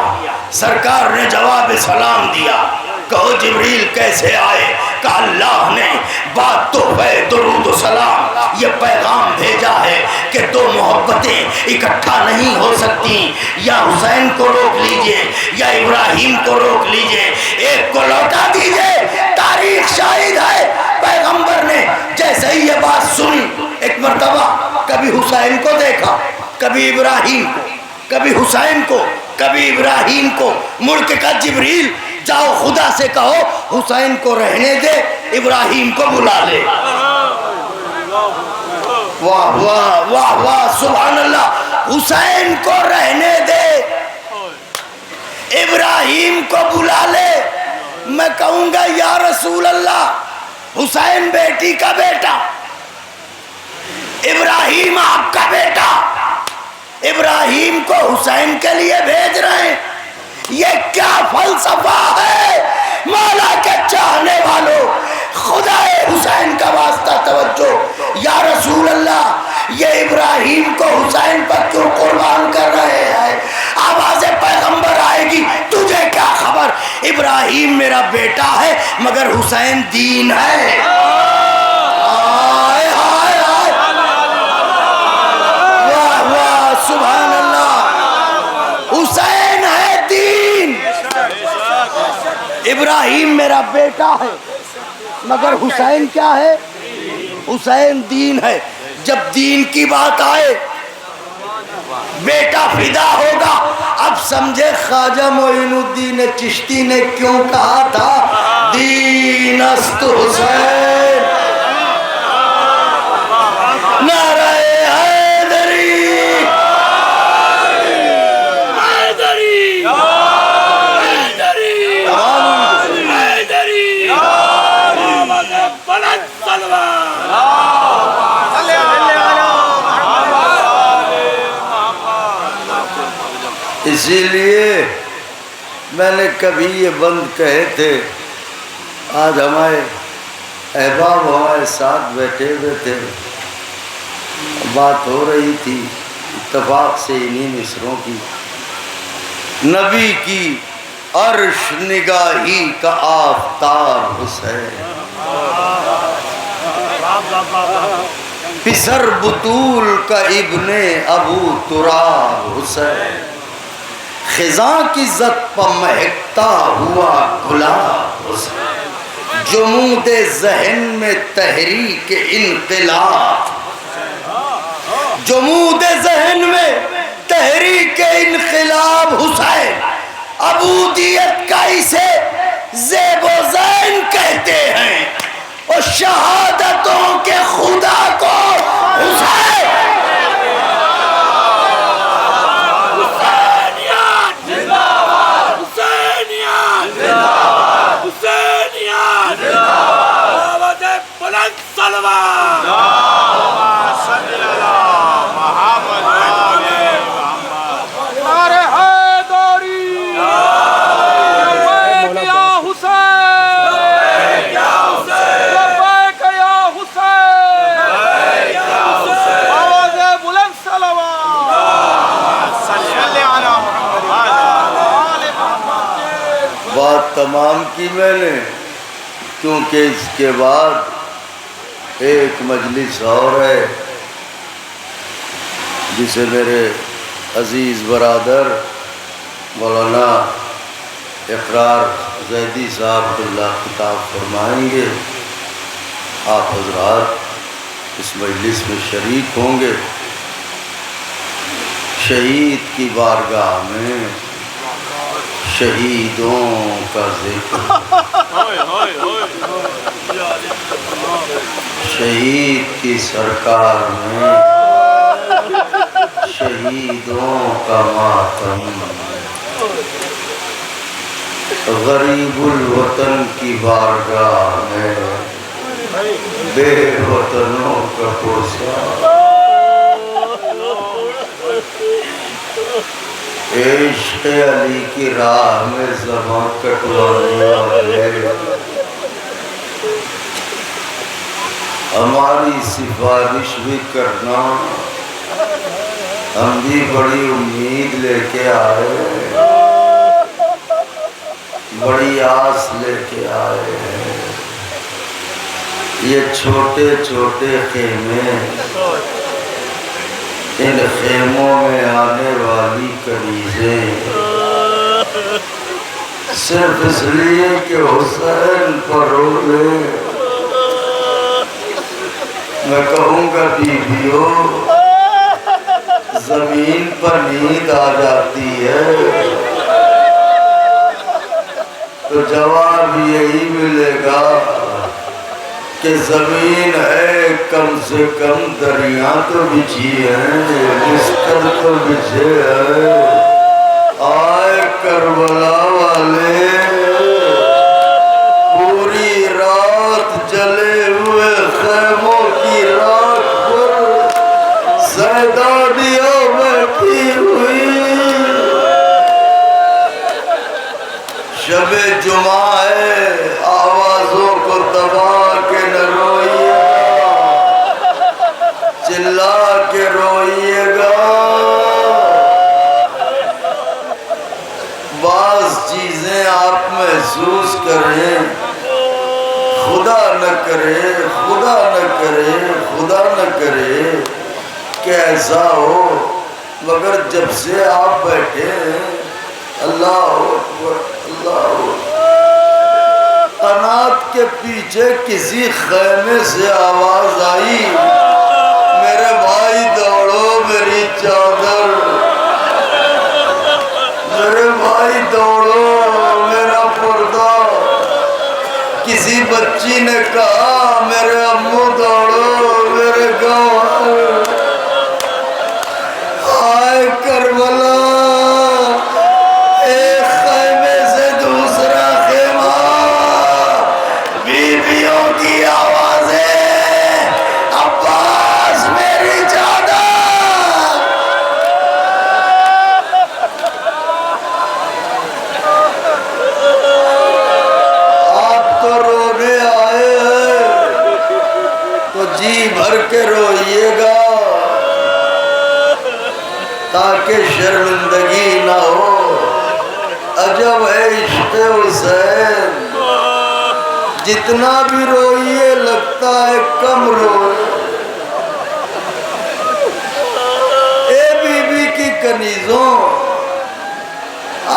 سرکار نے جواب سلام دیا۔ کہو جبریل کیسے آئے؟ کہ اللہ نے بات تو ہے درود و سلام یہ پیغام بھیجا ہے کہ دو محبتیں اکٹھا نہیں ہو سکتی، یا حسین کو روک لیجئے یا ابراہیم کو روک لیجئے، ایک کو لوٹا دیجئے۔ تاریخ شاہد ہے پیغمبر نے جیسے ہی یہ بات سنی، ایک مرتبہ کبھی حسین کو دیکھا، کبھی ابراہیم کو، کبھی حسین کو، کبھی ابراہیم کو مڑ کے کہا جبریل جاؤ خدا سے کہو حسین کو رہنے دے، ابراہیم کو بلا لے۔ واہ واہ واہ واہ سبحان اللہ، حسین کو رہنے دے، ابراہیم کو بلا لے۔ میں کہوں گا یا رسول اللہ، حسین بیٹی کا بیٹا، ابراہیم آپ کا بیٹا، ابراہیم کو حسین کے لیے بھیج رہے ہیں، یہ کیا فلسفہ ہے؟ مولا کے چاہنے والوں، خدا حسین کا واسطہ توجہ، یا رسول اللہ یہ ابراہیم کو حسین پر کیوں قربان کر رہے ہیں؟ آواز پیغمبر آئے گی، تجھے کیا خبر؟ ابراہیم میرا بیٹا ہے مگر حسین دین ہے۔ آئے آئے آئے، واہ واہ سبحان اللہ، حسین ہے دین۔ ابراہیم میرا بیٹا ہے مگر حسین کیا ہے؟ حسین دین ہے۔ جب دین کی بات آئے بیٹا فدا ہوگا، اب سمجھے خواجہ معین الدین چشتی نے کیوں کہا تھا دین است حسین، نعرہ حیدری حیدری حیدری حیدری بلند سلوان۔ اسی لیے میں نے کبھی یہ بند کہے تھے، آج ہمارے احباب ہمارے ساتھ بیٹھے ہوئے تھے، بات ہو رہی تھی اتفاق سے انہی مصروں کی، نبی کی عرش نگاہی کا آفتاب حسین، پسر بطول کا ابن ابو تراب حسین، خزاں کی زد پہ مہکتا ہوا گلاب حسین، جمود ذہن میں تحریک انقلاب، جمود ذہن میں تحریک انقلاب حسین، عبودیت کا اسے زیب و زین کہتے ہیں، اور شہادتوں کے خدا کو حسین۔ حسینیت زندہ باد، حسینیت زندہ باد، حسینیت زندہ باد، آواز بلند سلوان۔ بات تمام کی میں نے، کیونکہ اس کے بعد ایک مجلس اور ہے جسے میرے عزیز برادر مولانا اقرار زیدی صاحب اللہ خطاب فرمائیں گے، آپ حضرات اس مجلس میں شریک ہوں گے۔ شہید کی بارگاہ میں شہیدوں کا ذکر، شہید کی سرکار میں شہیدوں کا ماتم، غریب الوطن کی بارگاہ میں بے وطنوں کا پرسہ، عشق علی کی راہ میں زباں کٹوانے والے، ہماری سفارش بھی کرنا، ہم بھی بڑی امید لے کے آئے، بڑی آس لے کے آئے ہیں۔ یہ چھوٹے چھوٹے خیمے، ان خیموں میں آنے والی کنیزیں، صرف اس لیے کہ حسین پر رو لے، میں کہوں گا بیویوں، زمین پر نیند آ جاتی ہے، تو جواب یہی ملے گا کہ زمین ہے کم سے کم دریا تو بچھی ہے، بستر تو بچھے ہے۔ آئے کربلا والے پوری رات جلے ہوئے خیموں کی رات پر زیدانیاں بیٹھی ہوئی، شب جمعہ ہے، آوازوں کو دبا کے نہ روئیے گا، چلا کے روئیے گا۔ بعض چیزیں آپ محسوس کریں، خدا نہ کرے، خدا نہ کرے، خدا نہ کرے کہ ایسا ہو، مگر جب سے آپ بیٹھے ہیں اللہ اکبر اللہ اکبر، قنات کے پیچھے کسی خیمے سے آواز آئی، میرے بھائی دوڑو میری چادر، میرے بھائی دوڑو میرا پردہ۔ کسی بچی نے کہا میرے امو دوڑو میرے گوہر۔ آئے کربلا، ایک خیمے سے دوسرا خیمہ، بیویوں کی آوازیں، عباس میری چادر۔ آپ تو رونے آئے ہیں تو جی بھر کے روئیے گا تاکہ شرمندگی نہ ہو۔ عجب ہے عشق حسین، جتنا بھی روئیے لگتا ہے کم روئے۔ اے بی بی کی کنیزوں،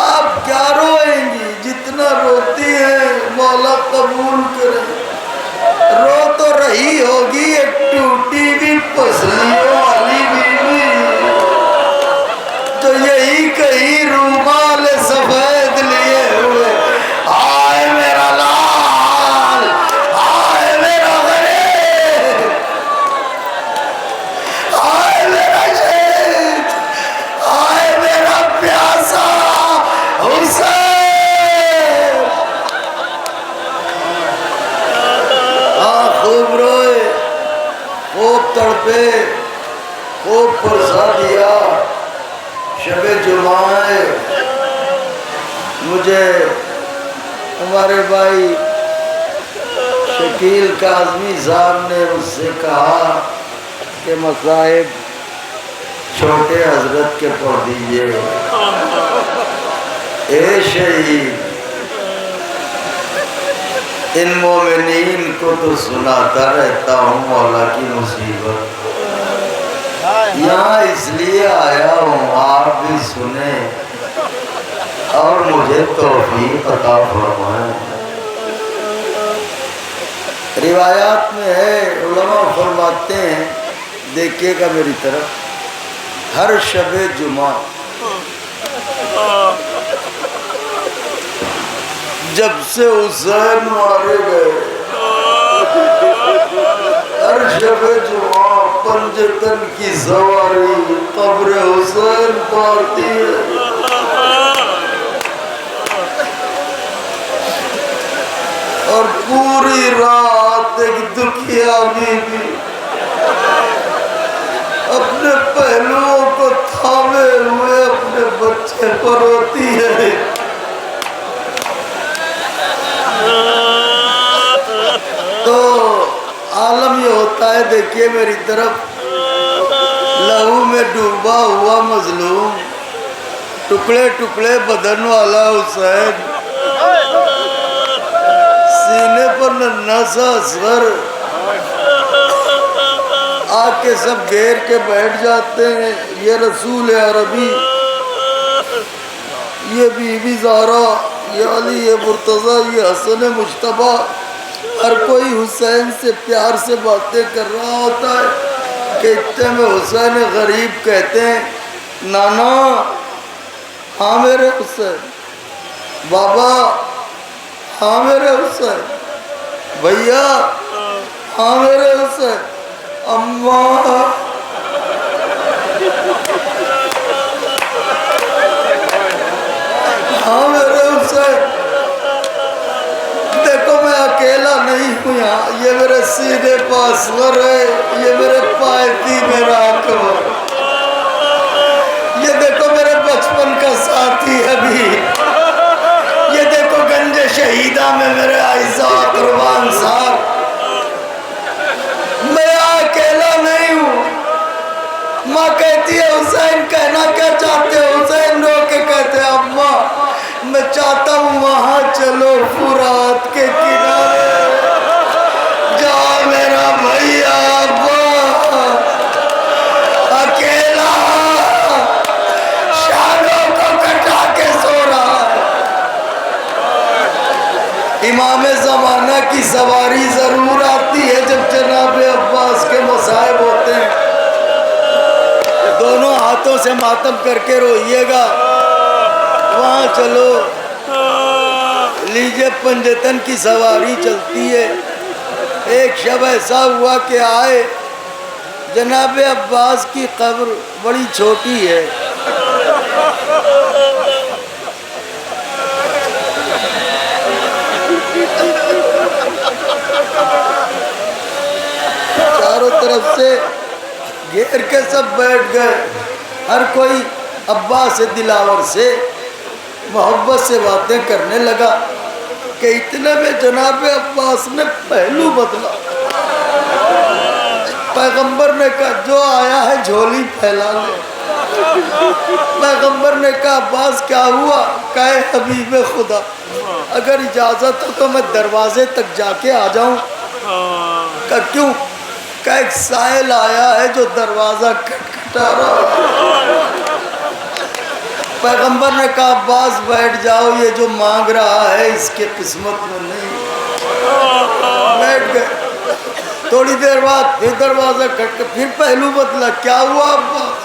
آپ کیا روئیں گی؟ جتنا روتی ہیں مولا قبول کرے۔ رو تو رہی ہوگی ایک ٹوٹی بھی پسلیوں والی بیوی، تو یہی کہیں رومال سفید لیے ہوئے، آئے میرا لال، آئے میرا غریب، آئے میرا شہید، آئے میرا پیاسا حسین۔ ہاں خوب روئے، خوب تڑپے، خوب پرسا دیا۔ شب جمعہ ہے، مجھے ہمارے بھائی شکیل کاظمی صاحب نے اس سے کہا کہ مصائب چھوٹے حضرت کے پڑھ دیجئے۔ اے شہید، ان مومنین کو تو سناتا رہتا ہوں مولا کی مصیبت، یہاں اس لیے آیا ہوں آپ بھی سنیں اور مجھے توفیق عطا فرمائیں۔ روایات میں ہے، علماء فرماتے ہیں، دیکھیے گا میری طرف، ہر شب جمعہ جب سے حسین مارے گئے، ہر شب جمعہ پنجتن کی سواری قبر حسین پاتی ہے۔ اور پوری رات ایک دکھیا بیوی اپنے پہلوؤں کو تھامے ہوئے اپنے بچے پر روتی ہے۔ تو عالم یہ ہوتا ہے، دیکھیے میری طرف، لہو میں ڈوبا ہوا مظلوم، ٹکڑے ٹکڑے بدن والا حسین، سینے پر ننھا سا اصغر، آ کے سب گھیر کے بیٹھ جاتے ہیں۔ یہ رسول عربی، یہ بی بی زہرا، یہ علی، یہ مرتضیٰ، یہ حسن مجتبیٰ، ہر کوئی حسین سے پیار سے باتیں کر رہا ہوتا ہے کہ اتنے میں حسین غریب کہتے ہیں، نانا، ہاں میرے حسین، بابا ہاں میرے حسین بھیا، ہاں میرے حسین اماں، ہاں میرے حسین دیکھو میں اکیلا نہیں ہوں یہاں، یہ میرے سینے پاسور ہے، یہ میرے پائتی میرا اکبر، یہ دیکھو میرے بچپن کا ساتھی ابھی، یہ دیکھو گنج شہیدہ میں میرے اعزا قربان صاحب، میں اکیلا نہیں ہوں۔ ماں کہتی ہے حسین کہنا کیا چاہتے ہو؟ حسین رو کے کہتے ہیں اماں میں چاہتا ہوں وہاں چلو فرات کے کنارے، جا میرا بھیا ابا اکیلا شانوں کو کٹا کے سو رہا ہے۔ امام زمانہ کی سواری ضرور آتی ہے جب جناب عباس کے مصائب ہوتے ہیں، دونوں ہاتھوں سے ماتم کر کے روئیے گا، وہاں چلو۔ لیجے پنجتن کی سواری چلتی ہے۔ ایک شب ایسا ہوا کہ آئے، جناب عباس کی قبر بڑی چھوٹی ہے، چاروں طرف سے گھیر کے سب بیٹھ گئے، ہر کوئی عباس دلاور سے محبت سے باتیں کرنے لگا کہ اتنے میں جناب عباس نے پہلو بدلا۔ پیغمبر نے کہا جو آیا ہے جھولی پھیلا لے۔ پیغمبر نے کہا عباس کیا ہوا؟ کہے حبیب خدا اگر اجازت ہو تو میں دروازے تک جا کے آ جاؤں۔ کہا کیوں؟ کہا ایک سائل آیا ہے جو دروازہ کھٹکھٹا رہا ہے۔ پیغمبر نے کہا عباس بیٹھ جاؤ، یہ جو مانگ رہا ہے اس کے قسمت میں نہیں۔ بیٹھ گئے، تھوڑی دیر بعد پھر دروازہ کھٹ کے پھر پہلو بدلا۔ کیا ہوا عباس؟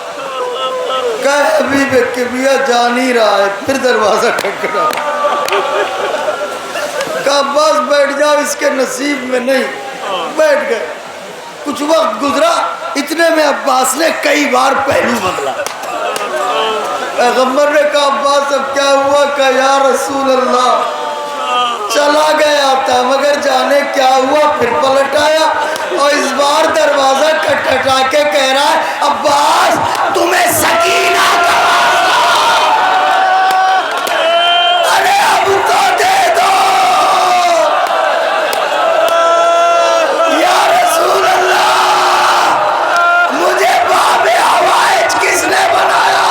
کہا حبیب کبریا جان ہی رہا ہے، پھر دروازہ کھٹکھٹا۔ کہا عباس بیٹھ جاؤ اس کے نصیب میں نہیں۔ بیٹھ گئے، کچھ وقت گزرا، اتنے میں عباس نے کئی بار پہلو بدلا۔ پیغمبر نے کہا عباس اب کیا ہوا؟ کہا یا رسول اللہ چلا گیا تھا مگر جانے کیا ہوا، پھر پلٹ آیا اور اس بار دروازہ کھٹکھٹا کے کہہ رہا ہے عباس تمہیں سکینہ کا ارے اب تو دے دو یا رسول اللہ، مجھے باب حوائج کس نے بنایا؟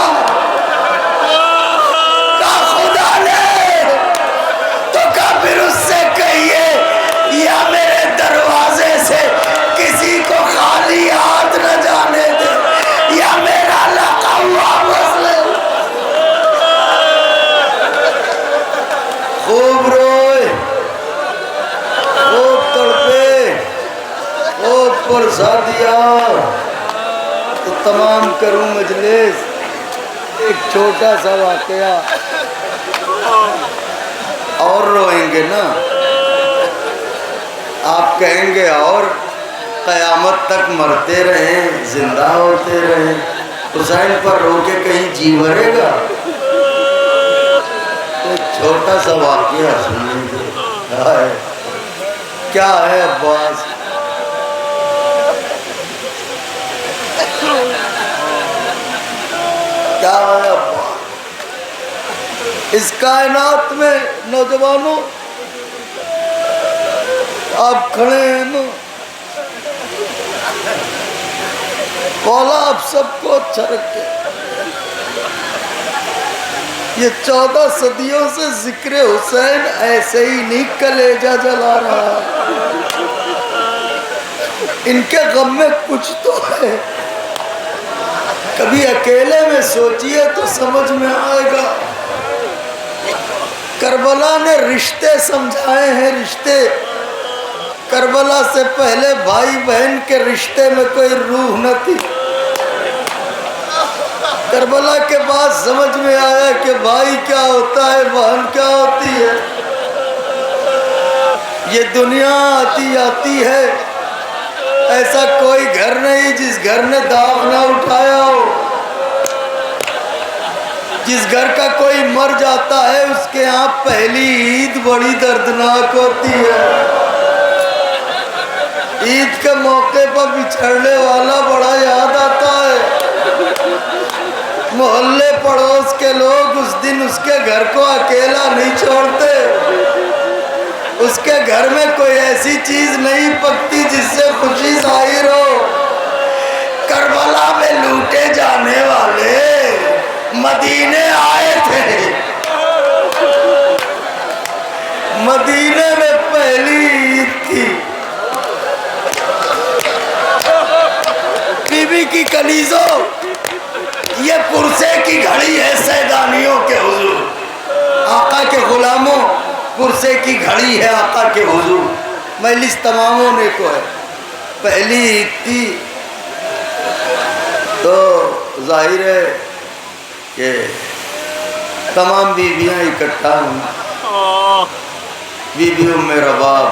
پھر اس سے کہیے یا میرے دروازے سے کسی کو خالی ہاتھ نہ جانے دے، یا میرا لقب واپس لے۔ خوب روئے، خوب تڑپے، خوب پرسا دیا۔ تو تمام کروں مجلس، ایک چھوٹا سا واقعہ اور روئیں گے نا آپ، کہیں گے اور قیامت تک مرتے رہیں زندہ ہوتے رہیں، حسین پر رو کے کہیں جی بھرے گا؟ تو چھوٹا سا واقعہ سنیں گے۔ کیا ہے عباس؟ کیا ہے عباس؟ اس کائنات میں نوجوانوں آپ کھڑے ہیں نا، مولا آپ سب کو اچھا رکھے۔ یہ 14 صدیوں سے ذکر حسین ایسے ہی نہیں کلیجہ جلا رہا، ان کے غم میں کچھ تو ہے۔ کبھی اکیلے میں سوچئے تو سمجھ میں آئے گا۔ کربلا نے رشتے سمجھائے ہیں، رشتے۔ کربلا سے پہلے بھائی بہن کے رشتے میں کوئی روح نہ تھی، کربلا کے بعد سمجھ میں آیا کہ بھائی کیا ہوتا ہے، بہن کیا ہوتی ہے۔ یہ دنیا آتی آتی ہے، ایسا کوئی گھر نہیں جس گھر نے داغ نہ اٹھایا ہو۔ جس گھر کا کوئی مر جاتا ہے اس کے ہاں پہلی عید بڑی دردناک ہوتی ہے۔ عید کے موقع پر بچھڑنے والا بڑا یاد آتا ہے۔ محلے پڑوس کے لوگ اس دن اس کے گھر کو اکیلا نہیں چھوڑتے۔ اس کے گھر میں کوئی ایسی چیز نہیں پکتی جس سے خوشی ظاہر ہو۔ کربلا میں لوٹے جانے والے مدینے آئے تھے۔ مدینے میں پہلی عید تھی۔ بی بی کی کنیزوں، یہ پرسے کی گھڑی ہے سیدانیوں کے حضور۔ آقا کے غلاموں، پرسے کی گھڑی ہے آقا کے حضور۔ مجلس تمام ہونے کو ہے، پہلی عید تھی تو ظاہر ہے کہ تمام بیویاں اکٹھا ہوں۔ بی بی ام رباب،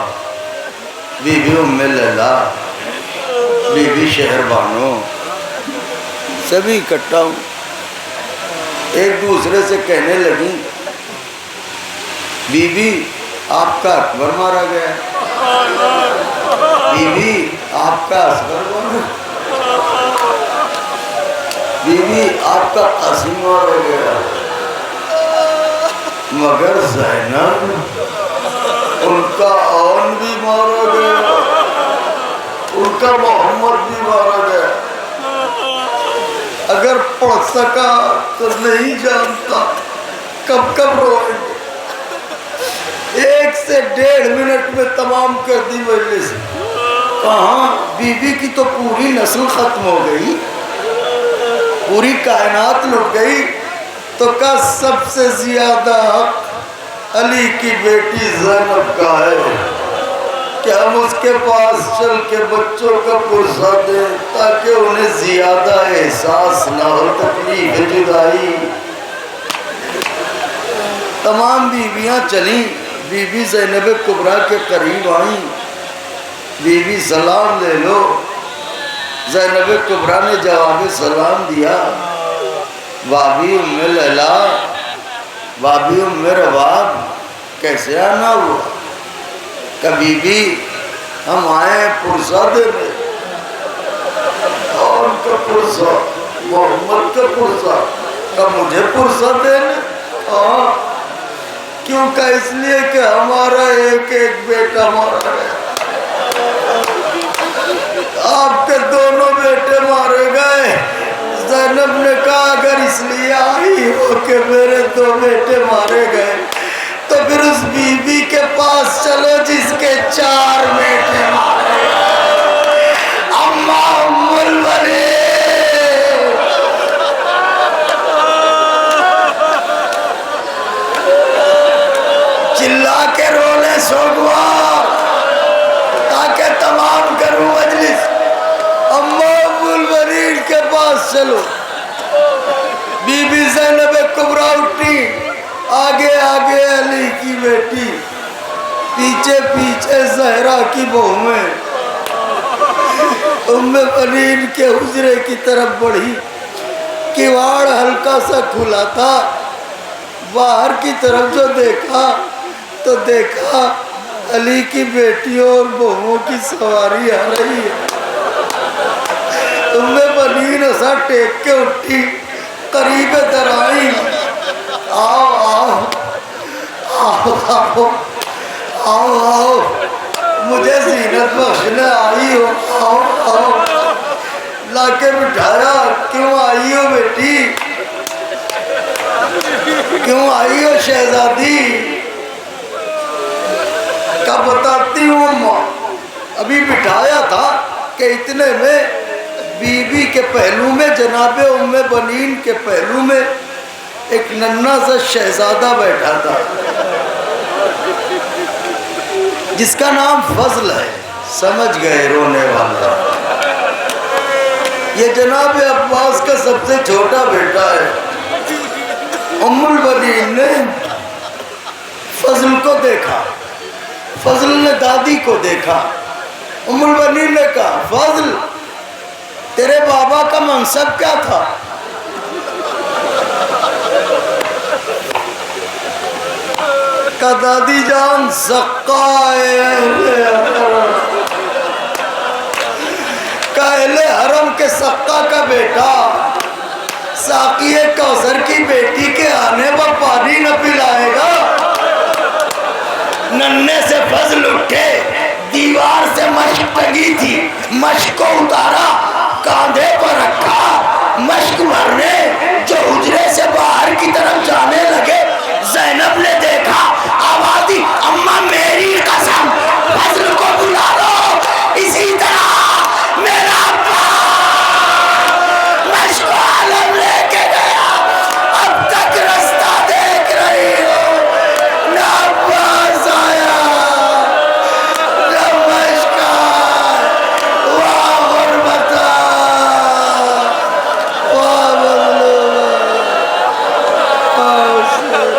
بی بی ام لیلا، بی بی شہر بانو، سبھی اکٹھا ہوں۔ ایک دوسرے سے کہنے لگی بی بی آپ کا اکبر مارا گیا، بی بی آپ کا اصغر مارا، بی بی آپ کا قاسم مارا گیا، مگر زینب ان کا اون بھی مارا گیا، ان کا محمد بھی مارا گیا۔ اگر پڑھ سکا تو نہیں جانتا کب کب روئیں گے۔ 1 سے 1.5 منٹ میں تمام کر دی مجلس۔ کہاں بی بی کی تو پوری نسل ختم ہو گئی، پوری کائنات لٹ گئی، تو کا سب سے زیادہ حق علی کی بیٹی زینب کا ہے کہ ہم اس کے پاس چل کے بچوں کا پرسہ دیں تاکہ انہیں زیادہ احساس نہ ہو تکلیف جدائی۔ تمام بیویاں چلیں، بی بی زینب کبریٰ کے قریب آئیں۔ بی بی سلام لے لو۔ زینب کبریٰ نے جواب سلام دیا، بابی ام لیلا، بابی ام رباب، کیسے آنا ہوا؟ کہ بی بی ہم آئے پرسہ دینے، اور ان کا پرسہ محمد کا پرسہ، کہ مجھے پرسہ دینے؟ ہاں، کیوں کہ اس لیے کہ ہمارا ایک ایک بیٹا مارا ہے، آپ کے دونوں بیٹے مارے گئے۔ زینب نے کہا اگر اس لیے آئی ہو کہ میرے 2 بیٹے مارے گئے تو پھر اس بی بی کے پاس چلو جس کے 4 بیٹے مارے گئے، اما ام الولید۔ چلا کے رولے سوگوار تاکہ تمام کروں مجلس۔ اما ام الولید کے پاس چلو۔ بی بی زینب کبریٰ اٹھی، آگے آگے علی کی بیٹی، پیچھے پیچھے زہرا کی بہویں۔ ام بنین کے حجرے کی طرف بڑھی، کیواڑ ہلکا سا کھلا تھا، باہر کی طرف جو دیکھا تو دیکھا علی کی بیٹیوں اور بہووں کی سواری آ رہی ہے۔ ام بنین اسا ٹیک کے اٹھی، قریب در آئی، آؤ آؤ آؤ آؤ آؤ آؤ، مجھے زینت بخشنے آئی ہو، آؤ آؤ۔ لا کے بٹھایا، کیوں آئی ہو بیٹی، کیوں آئی ہو شہزادی؟ کیا بتاتی ہوں اماں، ابھی بٹھایا تھا کہ اتنے میں بی بی کے پہلو میں، جناب ام بنین کے پہلو میں ایک ننھا سا شہزادہ بیٹھا تھا جس کا نام فضل ہے۔ سمجھ گئے رونے والا، یہ جناب عباس کا سب سے چھوٹا بیٹا ہے۔ ام البنین نے فضل کو دیکھا، فضل نے دادی کو دیکھا، ام البنین نے کہا فضل تیرے بابا کا منصب کیا تھا؟ کہا دادی جان سقائے اہل حرم کے سقا کا بیٹا ساقی کوثر کی بیٹی کے آنے پر پانی نہ پلائے گا؟ ننھے سے فضل اٹھے، دیوار سے مشک لگی تھی، مشک کو اتارا، کاندھے پر رکھا، مشک مرنے جو حجرے سے باہر کی طرف جانے لگے، زینب نے دیکھا، آواز دی اماں میری قسم فضل کو بلا لو، اسی طرح میرا مشک عالم لے کے گیا، اب تک رستہ دیکھ رہی ہوں، نہ عباس آیا نہ مشک آیا، واہ غربتا واہ مظلومہ واہ حسین۔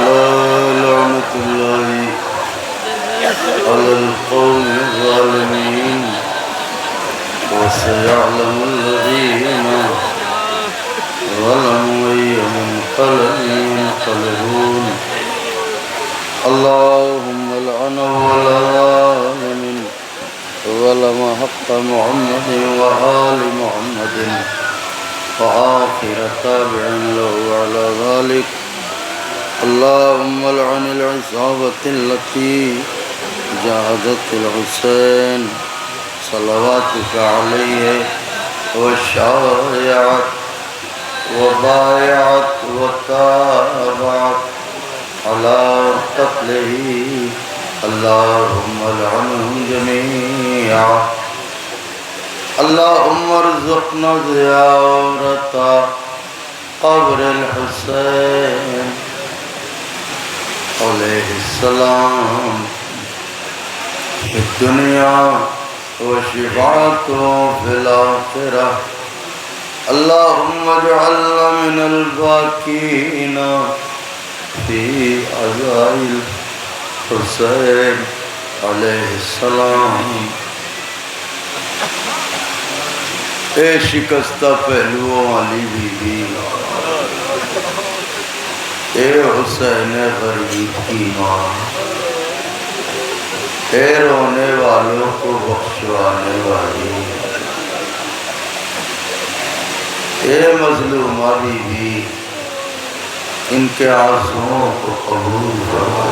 لعنت اللہ علی القوم الظالمین وسيعلم الذين ظلموا أي منقلب ينقلبون اللهم لعنه والظالمين ظلم حق محمد وآل محمد وآخر تابع له على ذلك اللهم لعن العصابة التي جاهدت الحسين صلواتك عليه وشايعت وبايعت وتابعت على قتله اللهم لعنهم جميعا اللهم ارزقنا زيارة قبر الحسين علیہ السلام في الدنيا وشفاعته في الآخرة اللهم اجعلنا من الباكين في عزاء الحسين علیہ السلام۔ اے شکستہ پہلوؤں والی بی بی، اے حسین غریب کی ماں، اے رونے والوں کو بخشوانے والی، اے مظلومہ بی بی، ان کے آرزوؤں کو قبول فرما۔